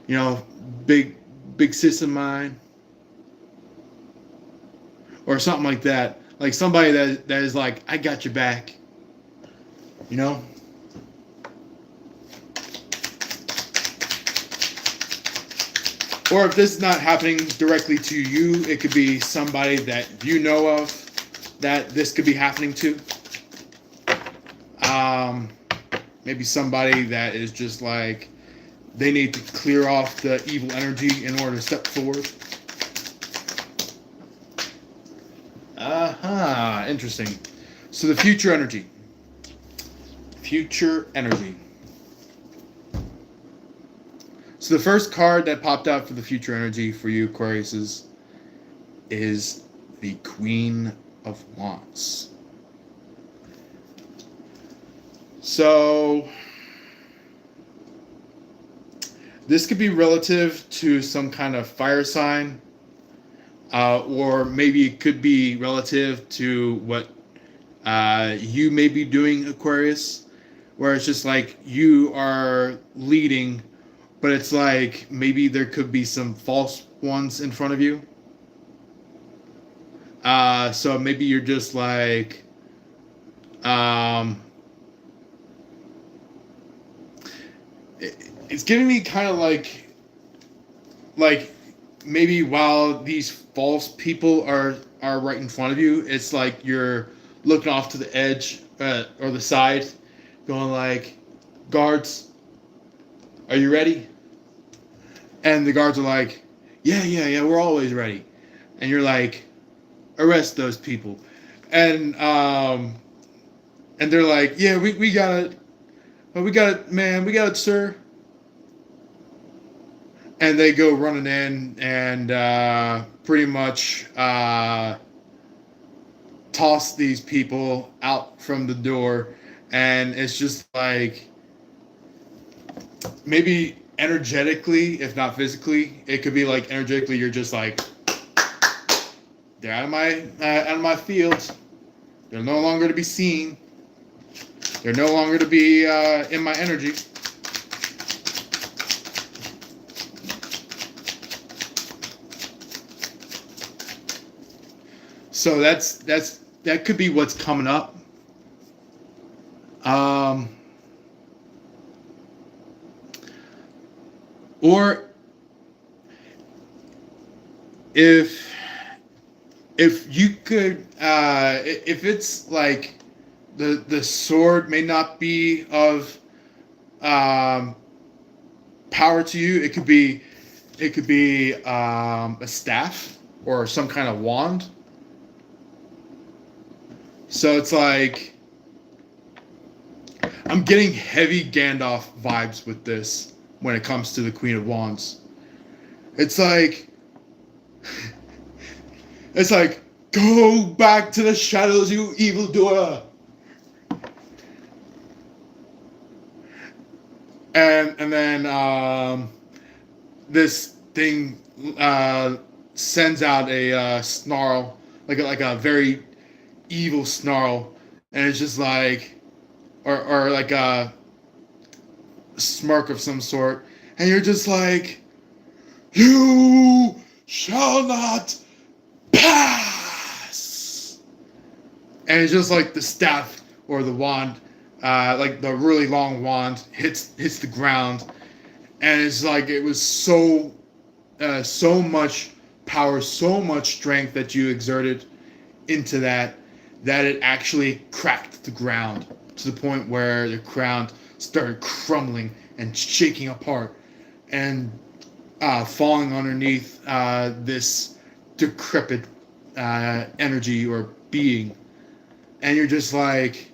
You know, big sis of mine, or something like that. Like somebody that is like, I got your back. You know. Or if this is not happening directly to you, it could be somebody that you know of that this could be happening to. Maybe somebody that is just like, they need to clear off the evil energy in order to step forward. Interesting. So the future energy. Future energy. So the first card that popped out for the future energy for you, Aquarius, is the Queen of Wands. So this could be relative to some kind of fire sign, or maybe it could be relative to what you may be doing, Aquarius, where it's just like you are leading, but it's like maybe there could be some false ones in front of you. So maybe you're just like, it's giving me kind of like maybe while these false people are right in front of you, it's like you're looking off to the edge or the side, going like, guards, are you ready? And the guards are like, yeah, we're always ready. And you're like, arrest those people. And they're like, yeah, we got it. We got it, man. We got it, sir. And they go running in and pretty much toss these people out from the door. And it's just like, maybe energetically, if not physically, it could be like energetically, you're just like, they're out of my field. They're no longer to be seen. They're no longer to be in my energy. So that could be what's coming up. Um, or if you could, if it's like the sword may not be of um, power to you, it could be a staff or some kind of wand. So it's like I'm getting heavy Gandalf vibes with this when it comes to the Queen of Wands. It's like it's like go back to the shadows, you evildoer. And then this thing sends out a snarl, like a very evil snarl, and it's just like or like a smirk of some sort, and you're just like, you shall not pass. And it's just like the staff or the wand, like the really long wand, hits the ground, and it's like it was so much power, so much strength that you exerted into that it actually cracked the ground to the point where the ground started crumbling and shaking apart and falling underneath this decrepit energy or being. And you're just like,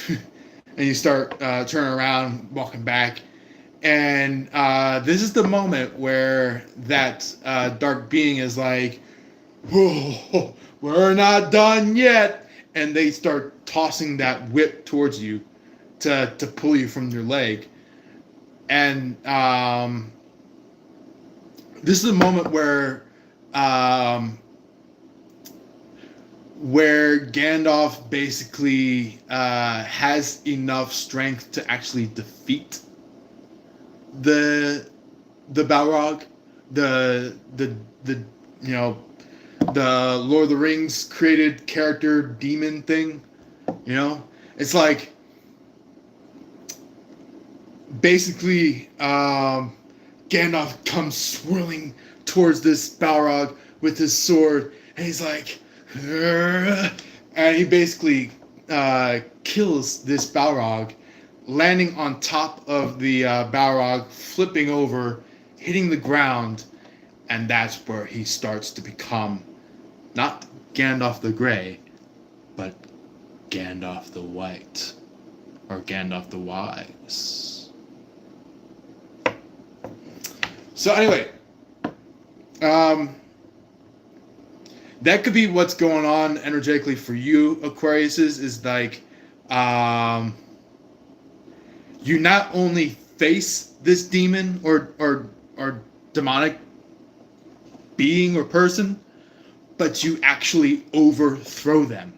and you start turning around, walking back. And this is the moment where that dark being is like, whoa, we're not done yet. And they start tossing that whip towards you to pull you from your leg. And this is a moment where Gandalf basically has enough strength to actually defeat the Balrog, the you know, the Lord of the Rings created character demon thing. You know, it's like basically Gandalf comes swirling towards this Balrog with his sword, and he's like, and he basically kills this Balrog, landing on top of the Balrog, flipping over, hitting the ground, and that's where he starts to become not Gandalf the Grey, but Gandalf the White, or Gandalf the Wise. So anyway, that could be what's going on energetically for you, Aquariuses, is like, you not only face this demon or demonic being or person, but you actually overthrow them,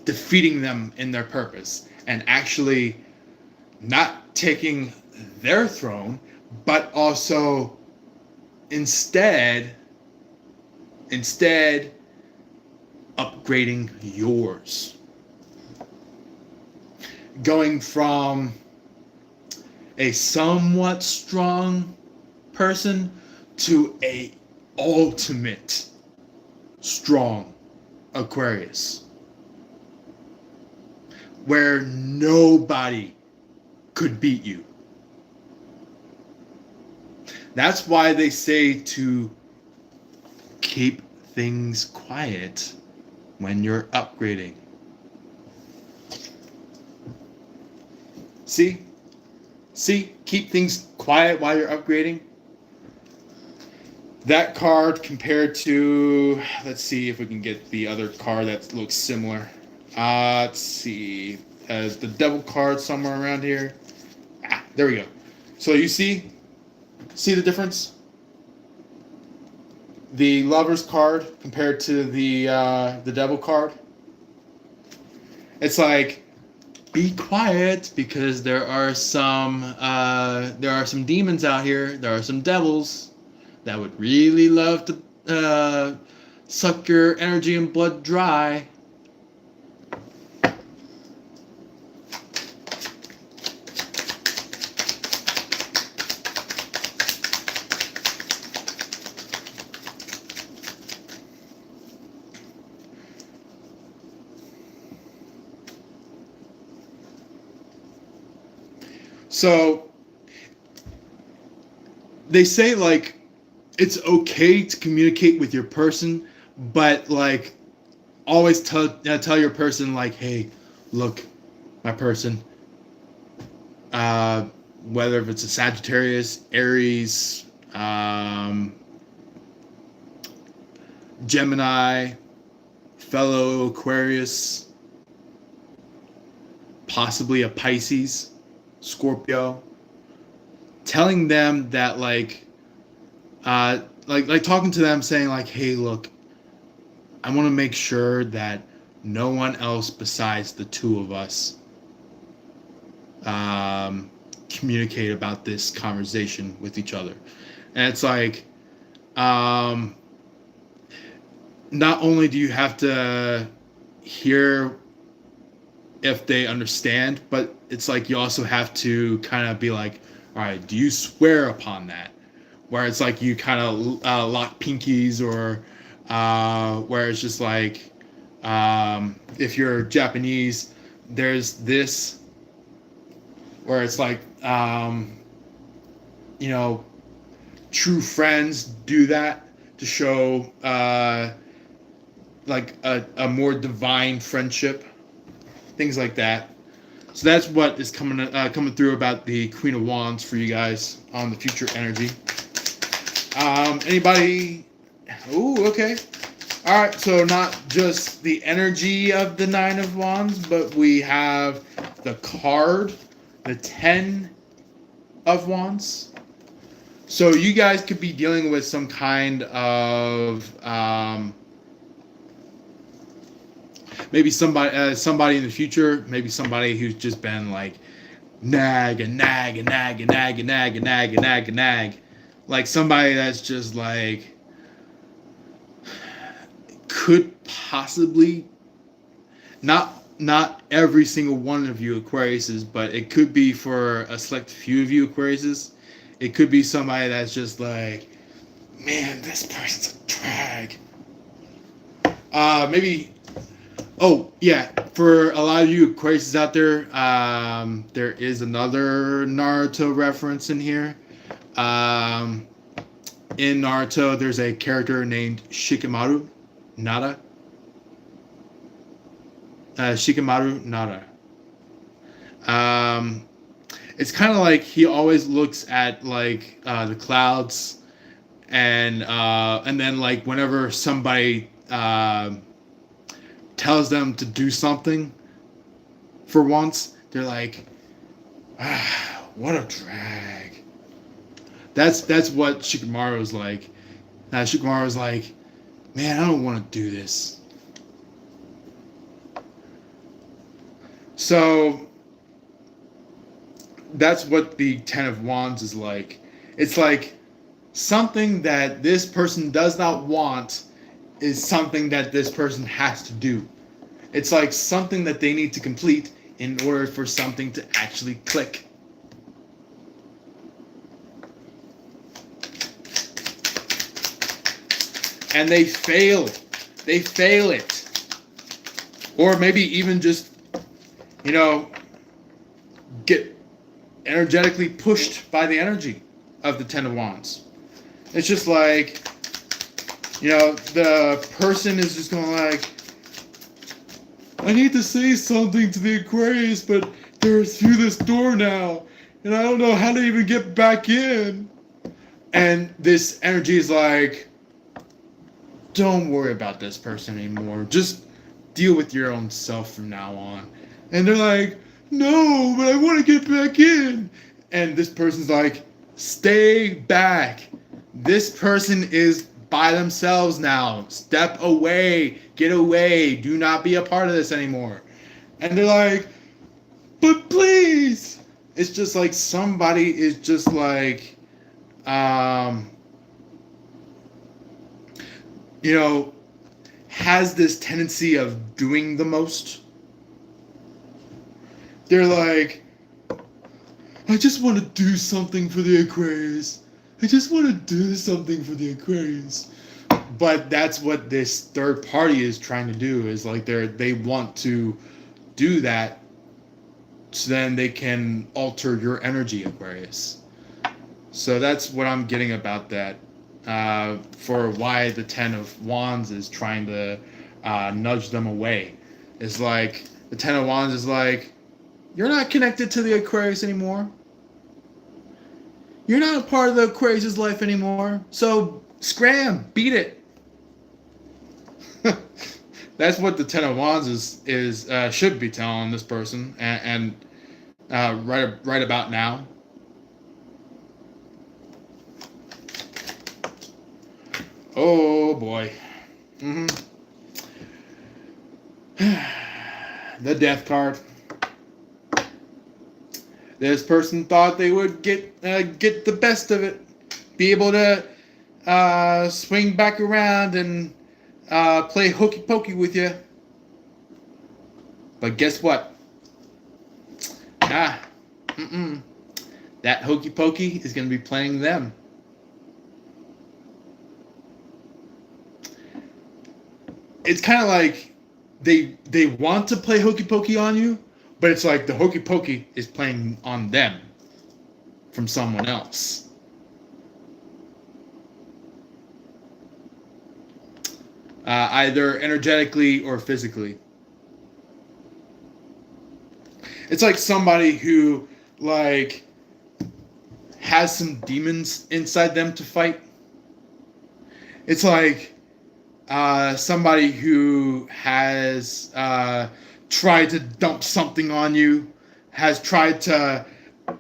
defeating them in their purpose, and actually not taking their throne, but also instead upgrading yours. Going from a somewhat strong person to a ultimate strong Aquarius, where nobody could beat you. That's why they say to keep things quiet when you're upgrading. See, keep things quiet while you're upgrading. That card compared to, let's see if we can get the other card that looks similar. Let's see, the devil card somewhere around here. There we go. So you see the difference? The Lover's card compared to the devil card. It's like, be quiet, because there are some demons out here. There are some devils that would really love to suck your energy and blood dry. So they say like it's okay to communicate with your person, but like always tell your person like, hey, look, my person, uh, whether if it's a Sagittarius, Aries, Gemini, fellow Aquarius, possibly a Pisces, Scorpio, telling them that like talking to them saying like, hey, look, I want to make sure that no one else besides the two of us communicate about this conversation with each other. And it's like, not only do you have to hear if they understand, but it's like you also have to kind of be like, all right, do you swear upon that? Where it's like you kind of lock pinkies, or where it's just like, if you're Japanese, there's this where it's like, true friends do that to show like a more divine friendship, things like that. So that's what is coming through about the Queen of Wands for you guys on the future energy. Anybody? Ooh, okay. All right. So not just the energy of the Nine of Wands, but we have the card, the 10 of Wands. So you guys could be dealing with some kind of maybe somebody in the future, maybe somebody who's just been like nag, like somebody that's just like could possibly not every single one of you Aquariuses, but it could be for a select few of you Aquariuses. It could be somebody that's just like, man, this person's a drag. Maybe. Oh yeah, for a lot of you Aquariuses out there, there is another Naruto reference in here. In Naruto, there's a character named Shikamaru Nara. Shikamaru Nara. It's kind of like he always looks at like the clouds, and then like whenever somebody tells them to do something for once, they're like, what a drag. That's what Shikamaru's like. Shikamaru's like, man, I don't want to do this. So that's what the 10 of Wands is like. It's like something that this person does not want is something that this person has to do. It's like something that they need to complete in order for something to actually click. And they fail. They fail it. Or maybe even just, get energetically pushed by the energy of the 10 of Wands. It's just like, the person is just going like, I need to say something to the Aquarius, but they're through this door now, and I don't know how to even get back in. And this energy is like, don't worry about this person anymore. Just deal with your own self from now on. And they're like, no, but I want to get back in. And this person's like, stay back. This person is by themselves now. Step away. Get away. Do not be a part of this anymore. And they're like, but please. It's just like somebody is just like, has this tendency of doing the most. They're like, I just want to do something for the Aquarius. I just want to do something for the Aquarius. But that's what this third party is trying to do, is like they want to do that so then they can alter your energy, Aquarius. So that's what I'm getting about that. For why the Ten of Wands is trying to nudge them away. It's like the Ten of Wands is like, you're not connected to the Aquarius anymore. You're not a part of the Aquarius' life anymore. So scram, beat it. That's what the Ten of Wands is should be telling this person, and right about now. Oh boy. The Death card. This person thought they would get the best of it, be able to swing back around and play hokey pokey with you. But guess what? That hokey pokey is going to be playing them. It's kind of like they want to play hokey pokey on you, but it's like the hokey pokey is playing on them from someone else. Either energetically or physically. It's like somebody who like has some demons inside them to fight. It's like somebody who has tried to dump something on you, has tried to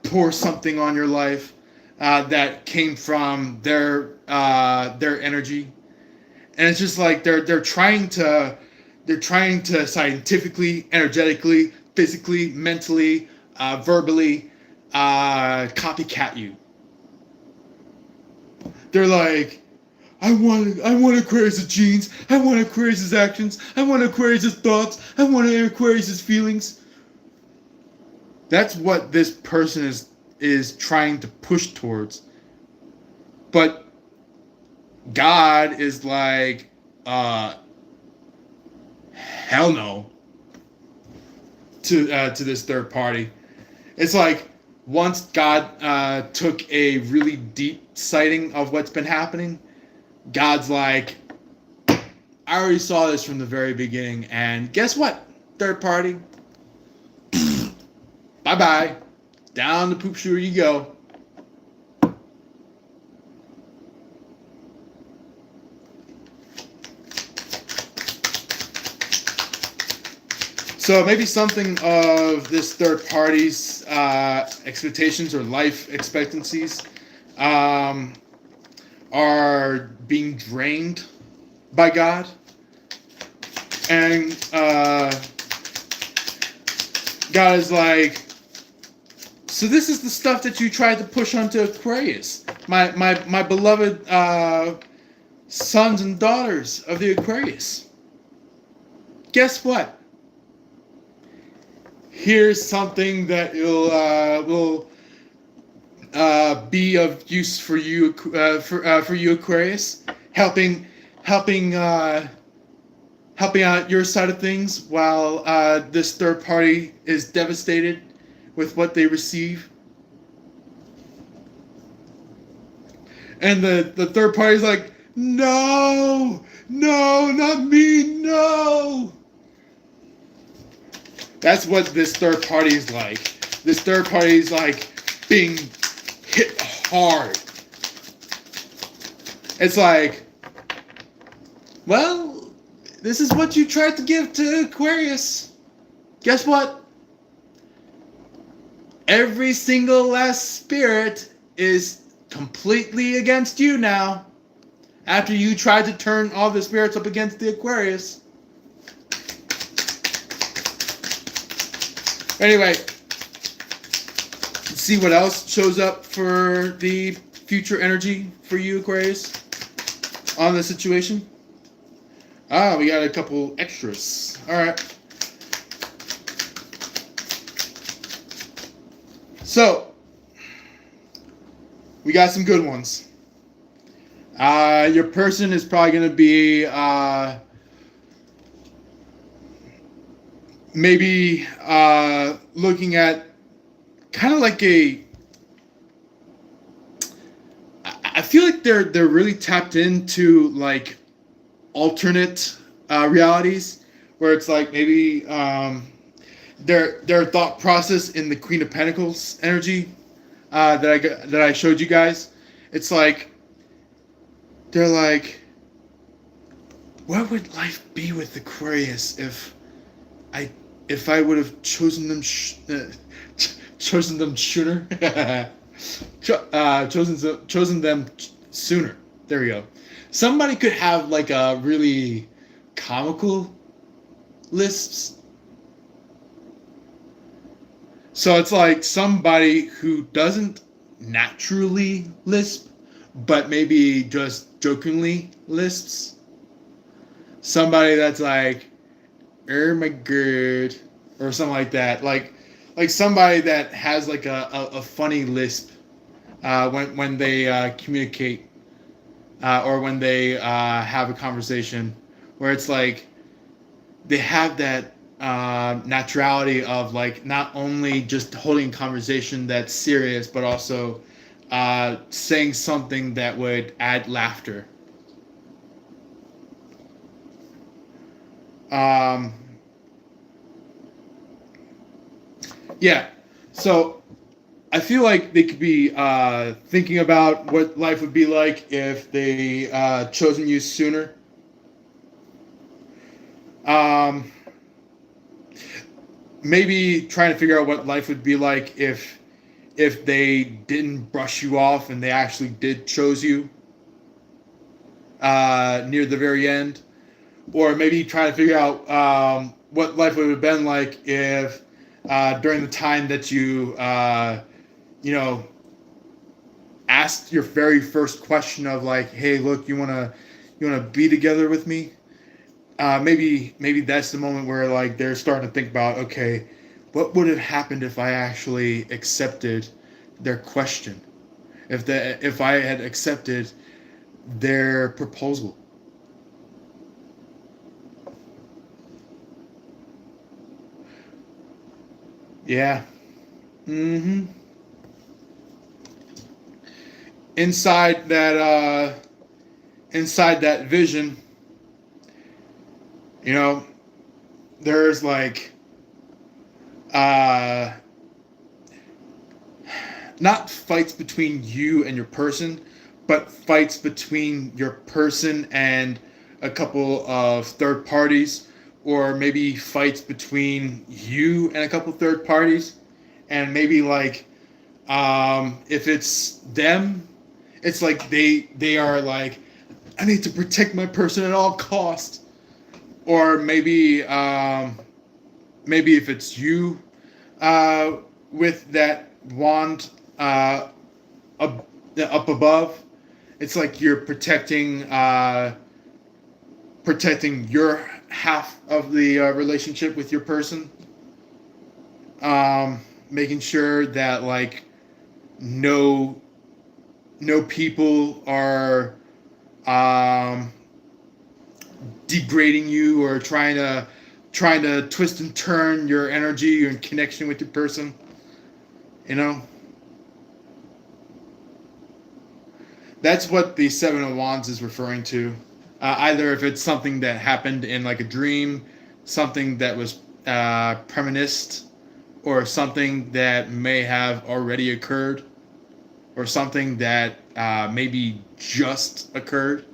pour something on your life that came from their energy, and it's just like they're trying to scientifically, energetically, physically, mentally, verbally copycat you. They're like, I want Aquarius' genes. I want Aquarius' actions. I want Aquarius' thoughts. I want Aquarius' feelings. That's what this person is trying to push towards. But God is like, hell no to this third party. It's like once God took a really deep sighting of what's been happening, God's like, I already saw this from the very beginning, and guess what, third party? Bye-bye. Down the poop chute you go. So maybe something of this third party's expectations or life expectancies are being drained by God. And God is like, so this is the stuff that you tried to push onto Aquarius. My beloved sons and daughters of the Aquarius. Guess what? Here's something that will be of use for you, for you, Aquarius, helping out your side of things while this third party is devastated with what they receive. And the third party is like, no, not me, no. That's what this third party is like. This third party is like being hit hard. It's like, well, this is what you tried to give to Aquarius. Guess what? Every single last spirit is completely against you now. After you tried to turn all the spirits up against the Aquarius. Anyway, let's see what else shows up for the future energy for you, Aquarius, on the situation. We got a couple extras. All right. So, we got some good ones. Your person is probably going to be maybe looking at kind of like I feel like they're really tapped into like alternate realities where it's like maybe their thought process in the Queen of Pentacles energy that I showed you guys. It's like they're like, what would life be with Aquarius I if I would have chosen them chosen them sooner. Chosen them sooner. There we go. Somebody could have like a really comical lisps. So it's like somebody who doesn't naturally lisp, but maybe just jokingly lisps. Somebody that's like, oh my god, or something like that. Like somebody that has like a funny lisp when they communicate or when they have a conversation, where it's like they have that naturality of like not only just holding a conversation that's serious, but also saying something that would add laughter. Yeah, so I feel like they could be thinking about what life would be like if they chosen you sooner. Um, Maybe trying to figure out what life would be like if they didn't brush you off and they actually did chose you near the very end, or maybe trying to figure out what life would have been like if during the time that you know asked your very first question of like, hey, look, you wanna be together with me? Maybe that's the moment where like they're starting to think about, okay, what would have happened if I actually accepted their question, if I had accepted their proposal. Yeah. Mm-hmm. Inside that inside that vision, you know, there's like uh not fights between you and your person, but fights between your person and a couple of third parties, or maybe fights between you and a couple of third parties, and maybe like if it's them, it's like they are like, I need to protect my person at all costs, or maybe if it's you with that wand up, up above, it's like you're protecting your half of the relationship with your person, making sure that like no no people are um, degrading you or trying to twist and turn your energy and connection with your person. You know, that's what the Seven of Wands is referring to. Either if it's something that happened in like a dream, something that was premonitioned, or something that may have already occurred, or something that maybe just occurred.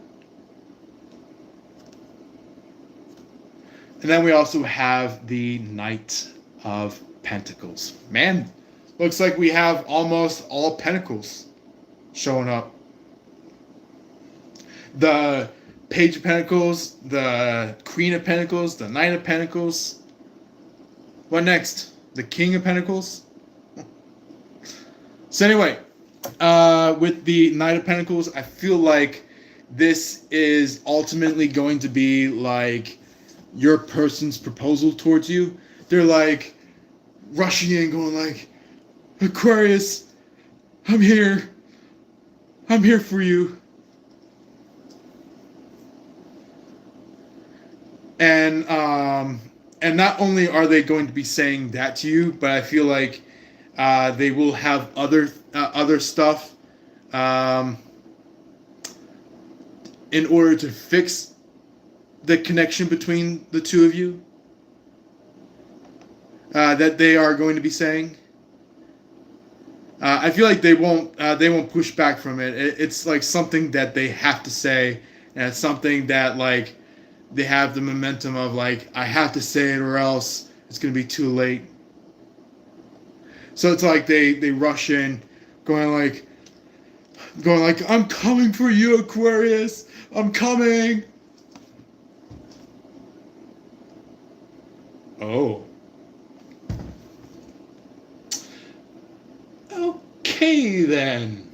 And then we also have the Knight of Pentacles. Man, looks like we have almost all Pentacles showing up. The Page of Pentacles, the Queen of Pentacles, the Knight of Pentacles. What next? The King of Pentacles? So anyway, with the Knight of Pentacles, I feel like this is ultimately going to be like your person's proposal towards you. They're like rushing in, going like, Aquarius, I'm here. I'm here for you. And and not only are they going to be saying that to you, but I feel like they will have other stuff um, in order to fix the connection between the two of you that they are going to be saying. I feel like they won't push back from it. It's like something that they have to say, and it's something that like they have the momentum of like I have to say it or else it's gonna be too late. So it's like they rush in, going like I'm coming for you, Aquarius. I'm coming. Oh. Okay then.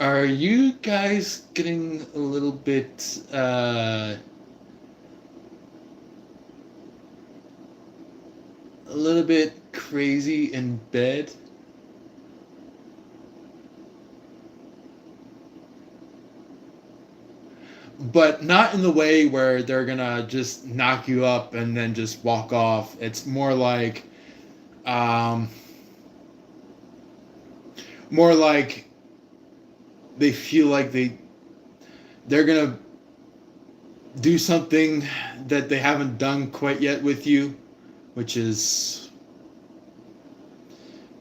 Are you guys getting a little bit crazy in bed? But not in the way where they're gonna just knock you up and then just walk off. It's um, more like they feel like they're gonna do something that they haven't done quite yet with you, which is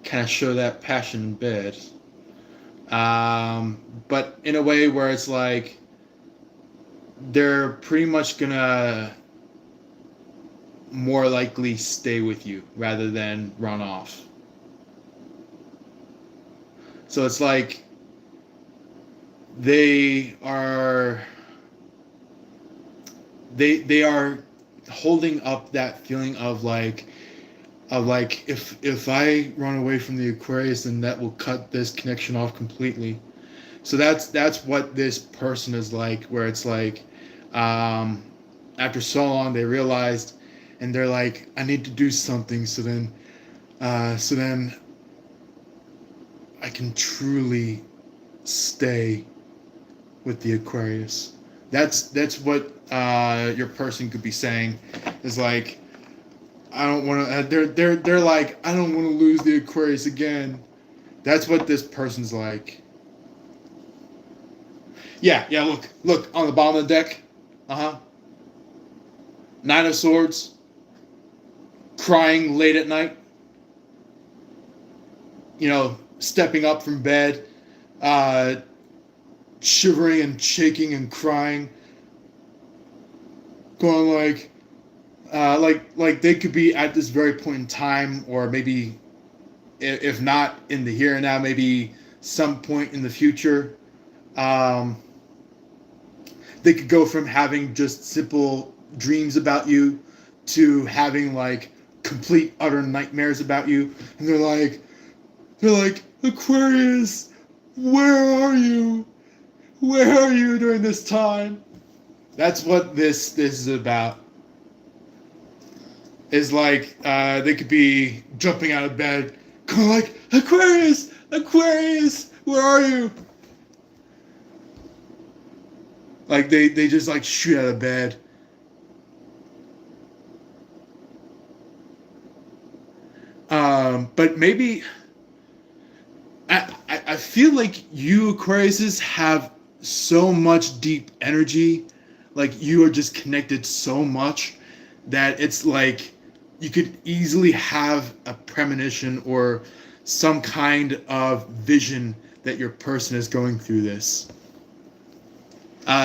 kind of show that passion in bed. But in a way where it's like they're pretty much gonna more likely stay with you rather than run off. So it's like they are they are holding up that feeling of like if I run away from the Aquarius, then that will cut this connection off completely. So that's what this person is like, where it's like after so long they realized, and they're like, I need to do something so then I can truly stay with the Aquarius. That's what your person could be saying, is like I don't want to. They're like I don't want to lose the Aquarius again. That's what this person's like. Yeah. Look on the bottom of the deck. Nine of Swords. Crying late at night. Stepping up from bed, shivering and shaking and crying, going like they could be at this very point in time, or maybe if not in the here and now, maybe some point in the future. They could go from having just simple dreams about you to having like complete utter nightmares about you, and they're like Aquarius, where are you? Where are you during this time? That's what this is about. Is like they could be jumping out of bed, going like Aquarius, Aquarius, where are you? Like they just like shoot out of bed. But maybe I feel like you Aquariuses have so much deep energy, like you are just connected so much that it's like you could easily have a premonition or some kind of vision that your person is going through this.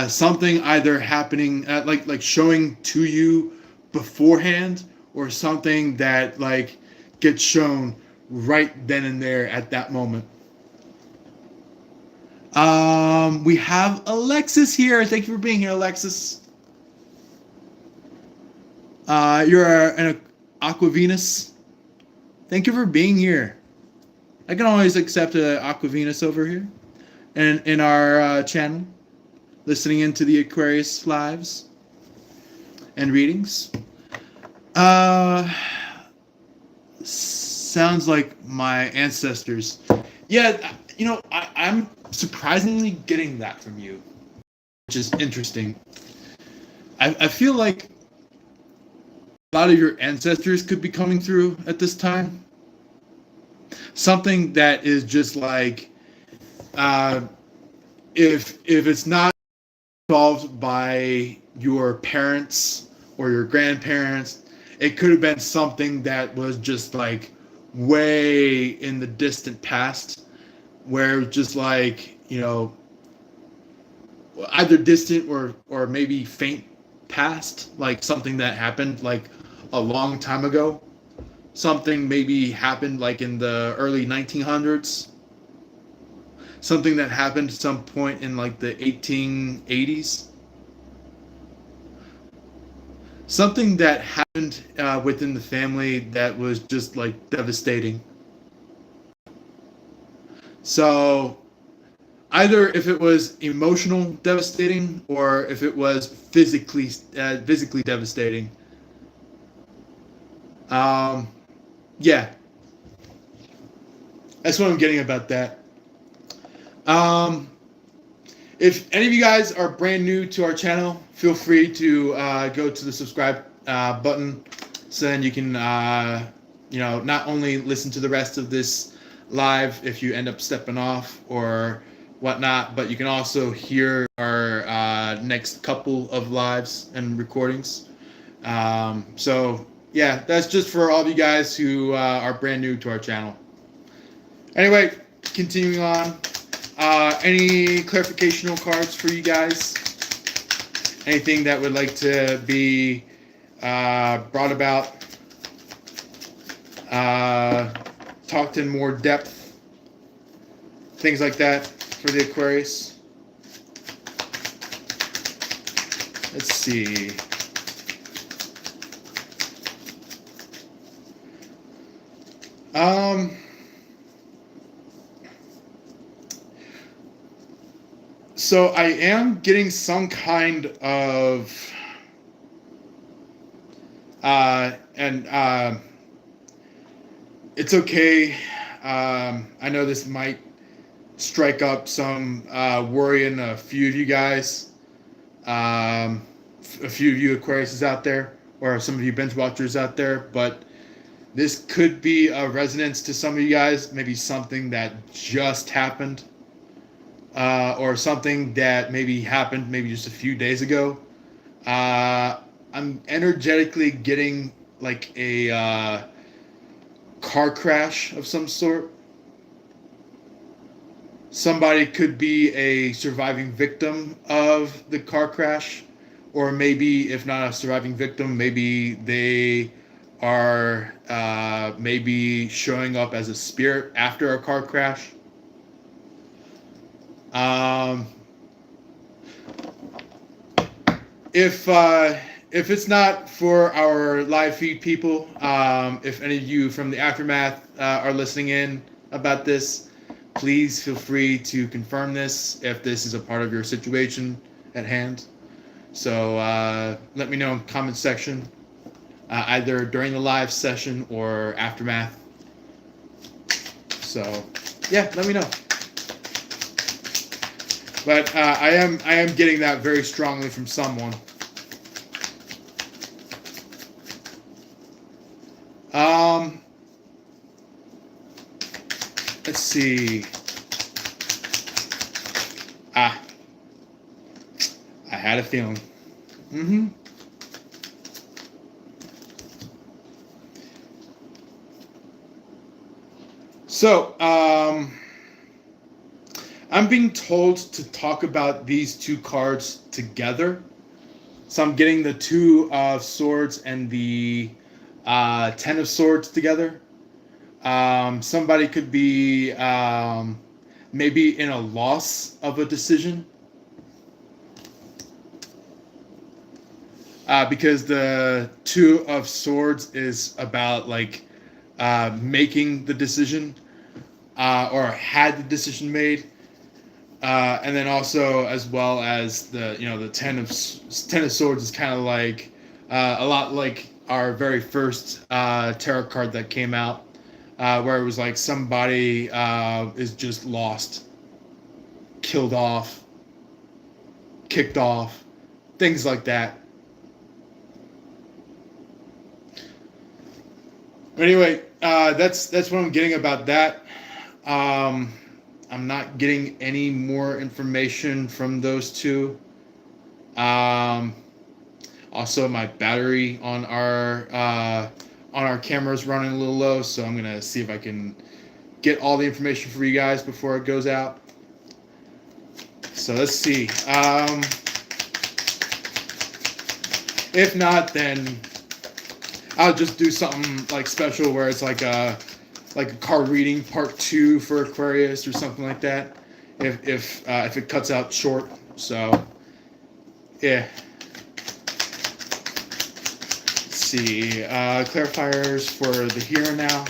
Something either happening like showing to you beforehand, or something that like gets shown right then and there at that moment. We have Alexis here. Thank you for being here, Alexis. You're an Aqua Venus. Thank you for being here. I can always accept an Aqua Venus over here, and in our channel, listening into the Aquarius lives and readings. Sounds like my ancestors. Yeah, I'm surprisingly getting that from you. which is interesting. I feel like a lot of your ancestors could be coming through at this time. Something that is just like, uh, if it's not solved by your parents or your grandparents, it could have been something that was just like way in the distant past, where just like, either distant or maybe faint past, like something that happened like a long time ago. Something maybe happened like in the early 1900s. Something that happened at some point in like the 1880s. Something that happened within the family that was just like devastating. So either if it was emotional devastating or if it was physically devastating. Yeah, that's what I'm getting about that. Um, if any of you guys are brand new to our channel, feel free to go to the subscribe button, so then you can not only listen to the rest of this live if you end up stepping off or whatnot, but you can also hear our next couple of lives and recordings. So yeah, that's just for all of you guys who are brand new to our channel. Anyway, continuing on. Any clarificational cards for you guys? Anything that would like to be brought about, talked in more depth, things like that for the Aquarius? Let's see. So I am getting some kind of, it's okay. I know this might strike up some worry in a few of you guys, a few of you Aquariuses out there, or some of you binge watchers out there, but this could be a resonance to some of you guys, maybe something that just happened. Or something that maybe happened maybe just a few days ago. I'm energetically getting like a car crash of some sort. Somebody could be a surviving victim of the car crash, or maybe if not a surviving victim, maybe they are maybe showing up as a spirit after a car crash. If it's not for our live feed people, if any of you from the aftermath are listening in about this, please feel free to confirm this if this is a part of your situation at hand. So let me know in the comment section, either during the live session or aftermath. So yeah, let me know. But I am getting that very strongly from someone. Let's see. I had a feeling. So, I'm being told to talk about these two cards together. So I'm getting the Two of Swords and the Ten of Swords together. Somebody could be maybe in a loss of a decision. Because the Two of Swords is about like making the decision or had the decision made. And then also, as well as the Ten of Swords is kind of like a lot like our very first tarot card that came out, where it was like somebody is just lost, killed off, kicked off, things like that. Anyway, that's what I'm getting about that. I'm not getting any more information from those two. Also, my battery on our camera is running a little low, so I'm gonna see if I can get all the information for you guys before it goes out. So let's see. If not, then I'll just do something like special where it's like a card reading part 2 for Aquarius or something like that. If it cuts out short. So yeah. Let's see. Clarifiers for the here and now.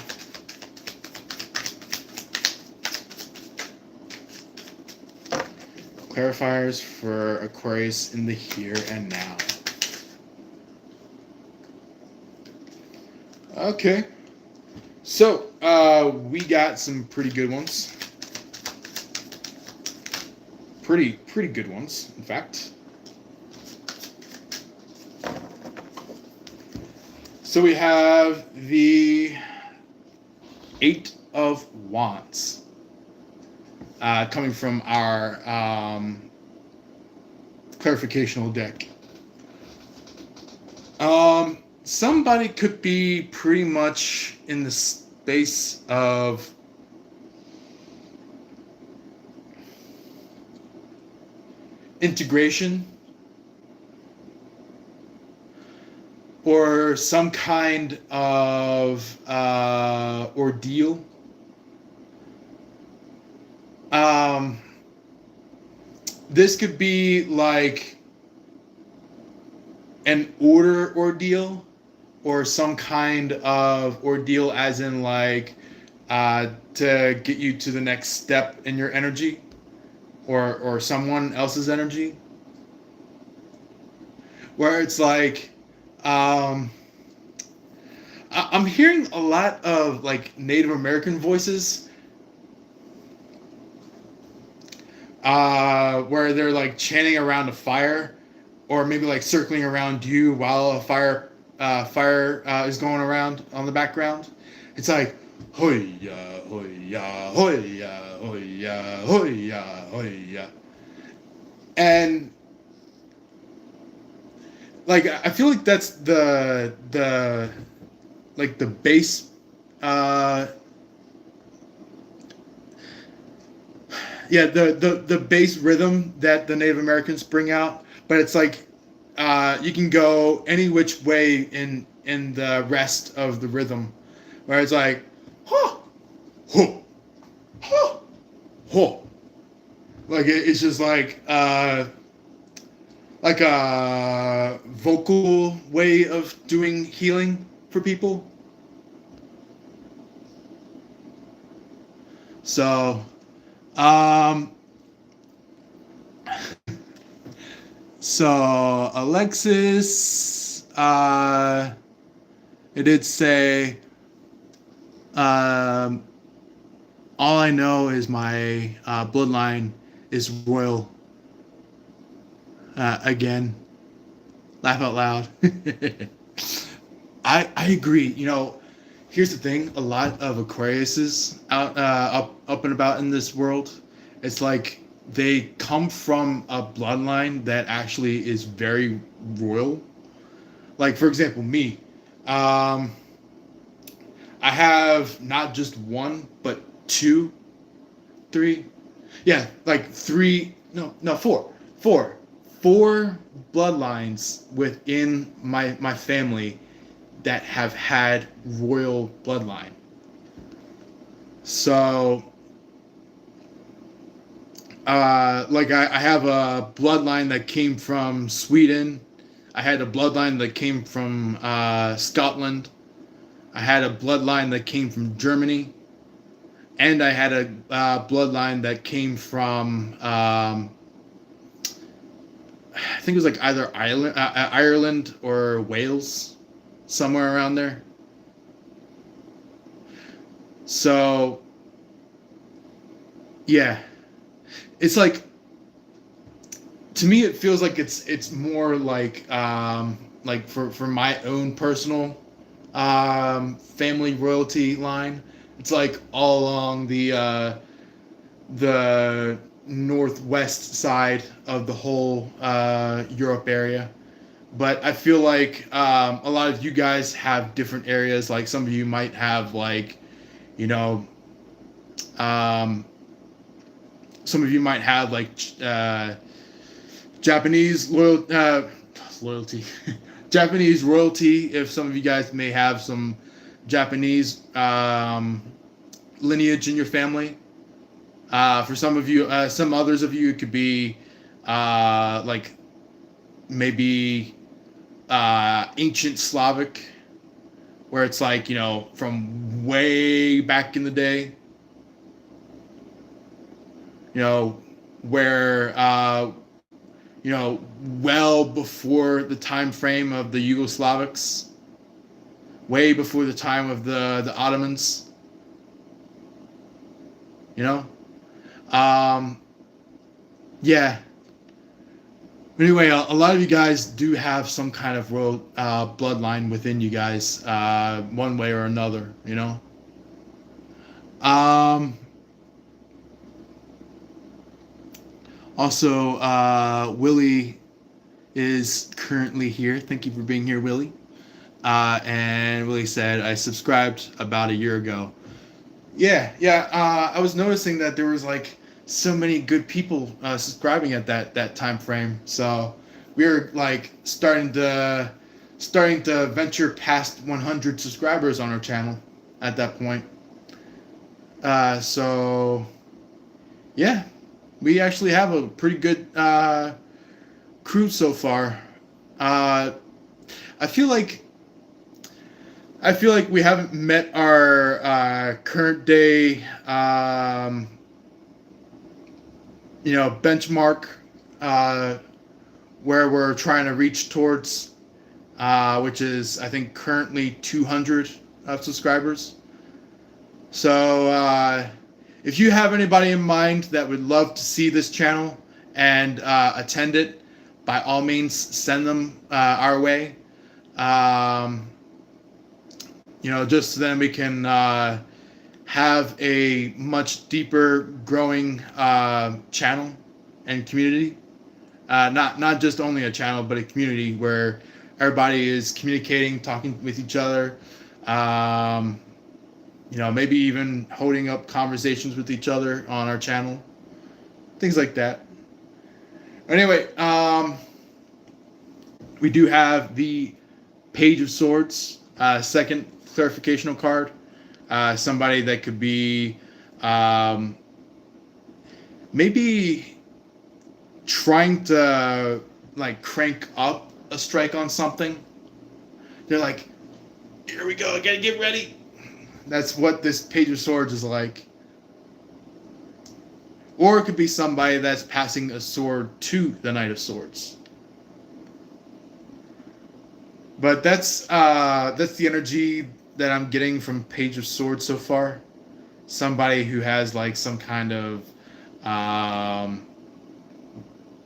Clarifiers for Aquarius in the here and now. Okay. So, we got some pretty good ones. Pretty good ones, in fact. So we have the 8 of Wands. Coming from our clarificational deck. Somebody could be pretty much in the space of integration or some kind of ordeal. This could be like an ordeal or some kind of ordeal as in like to get you to the next step in your energy or someone else's energy, where it's like I'm hearing a lot of like Native American voices where they're like chanting around a fire, or maybe like circling around you while a fire is going around on the background. It's like hoya hoya hoya hoya hoya hoya, and like I feel like that's the like the bass. Yeah, the bass rhythm that the Native Americans bring out, but it's like you can go any which way in the rest of the rhythm, where it's like huh, huh, huh, huh. Like it's just like a vocal way of doing healing for people. So so Alexis, it did say, all I know is my bloodline is royal. Again, laugh out loud. I agree. You know, here's the thing: a lot of Aquariuses out up and about in this world, it's like they come from a bloodline that actually is very royal. Like for example, me. I have not just one, but two, three. Yeah, like three. No, four. Four bloodlines within my family that have had royal bloodline. So, like I have a bloodline that came from Sweden. I had a bloodline that came from Scotland. I had a bloodline that came from Germany. And I had a bloodline that came from, I think it was like either Ireland or Wales, somewhere around there. So, yeah, it's like to me it feels like it's more like for my own personal family royalty line. It's like all along the northwest side of the whole Europe area. But I feel like a lot of you guys have different areas. Like some of you might have like, you know, um, some of you might have like Japanese loyalty, Japanese royalty. If some of you guys may have some Japanese lineage in your family. For some of you, some others of you, it could be like maybe ancient Slavic, where it's like, you know, from way back in the day, you know, where you know, well before the time frame of the Yugoslavics, way before the time of the Ottomans, you know. Yeah. Anyway, a lot of you guys do have some kind of royal bloodline within you guys, one way or another, you know. Also, Willie is currently here. Thank you for being here, Willie. And Willie said, I subscribed about a year ago. Yeah. I was noticing that there was like so many good people subscribing at that time frame. So we were like starting to venture past 100 subscribers on our channel at that point. So yeah, we actually have a pretty good crew so far. I feel like we haven't met our current day, you know, benchmark where we're trying to reach towards, which is I think currently 200 subscribers. So if you have anybody in mind that would love to see this channel and attend it, by all means send them our way. You know, just so then we can have a much deeper growing channel and community. Not just only a channel, but a community where everybody is communicating, talking with each other. You know, maybe even holding up conversations with each other on our channel. Things like that. Anyway, we do have the Page of Swords, second clarificational card. Somebody that could be maybe trying to like crank up a strike on something. They're like, here we go, I gotta get ready. That's what this Page of Swords is like. Or it could be somebody that's passing a sword to the Knight of Swords. But that's the energy that I'm getting from Page of Swords so far. Somebody who has like some kind of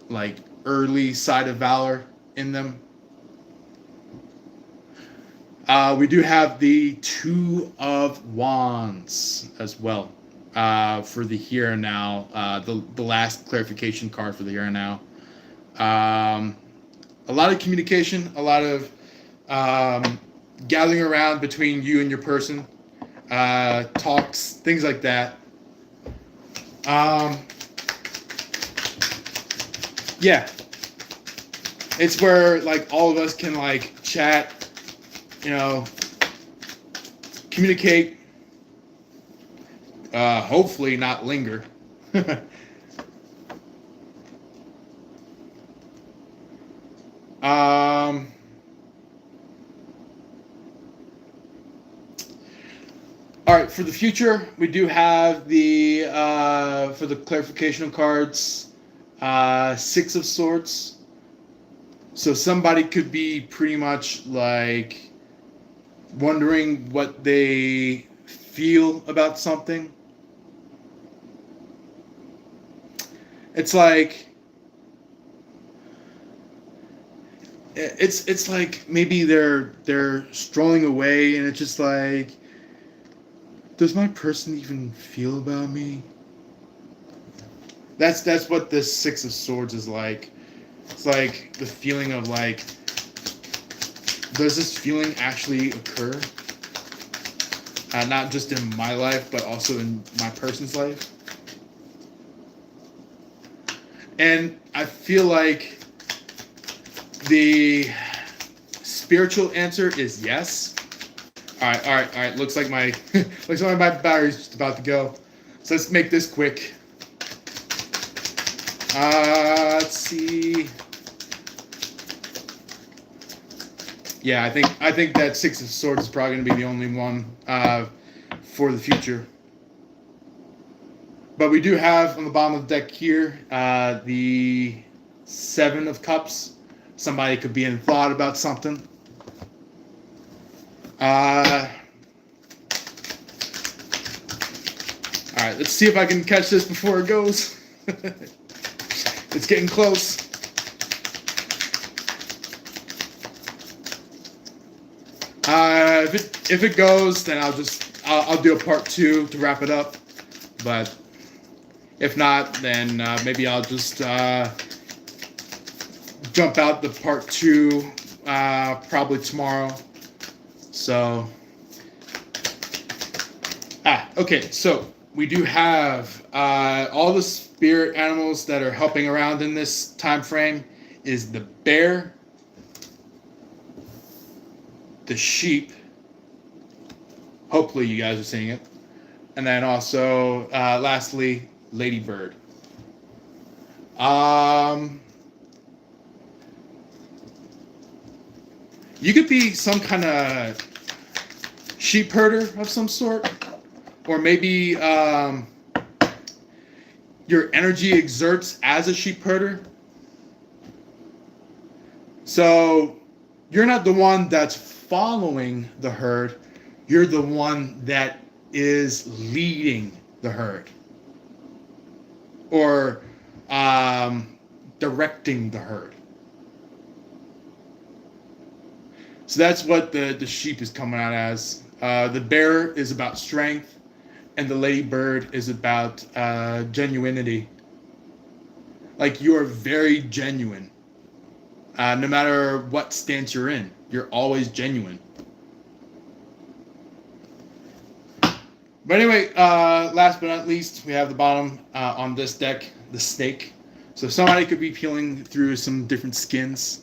like early side of valor in them. We do have the Two of Wands as well for the here and now. The last clarification card for the here and now. A lot of communication, a lot of gathering around between you and your person, talks, things like that. Yeah, it's where like all of us can like chat, you know, communicate, hopefully not linger. All right, for the future, we do have the for the clarificational cards, Six of Swords. So somebody could be pretty much like wondering what they feel about something. It's like it's like maybe they're strolling away, and it's just like, does my person even feel about me? That's what this Six of Swords is like. It's like the feeling of like, does this feeling actually occur? Not just in my life, but also in my person's life. And I feel like the spiritual answer is yes. All right. Looks like my looks like my battery's just about to go. So let's make this quick. Let's see. Yeah, I think that Six of Swords is probably going to be the only one for the future. But we do have on the bottom of the deck here the Seven of Cups. Somebody could be in thought about something. All right, let's see if I can catch this before it goes. It's getting close. If it goes, then I'll do a part 2 to wrap it up. But if not, then maybe I'll just jump out the part 2 probably tomorrow. So okay. So we do have all the spirit animals that are helping around in this time frame is the bear, the sheep. Hopefully you guys are seeing it. And then also, lastly, ladybird. You could be some kind of sheep herder of some sort. Or maybe your energy exerts as a sheep herder. So you're not the one that's following the herd. You're the one that is leading the herd. Or directing the herd. So that's what the sheep is coming out as. The bear is about strength, and the ladybird is about genuinity. Like, you are very genuine. No matter what stance you're in, you're always genuine. But anyway, last but not least, we have the bottom on this deck, the snake. So somebody could be peeling through some different skins,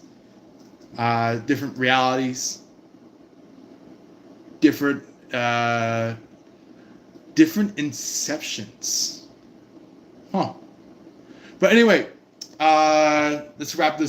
different realities, different inceptions. Huh. But anyway, let's wrap this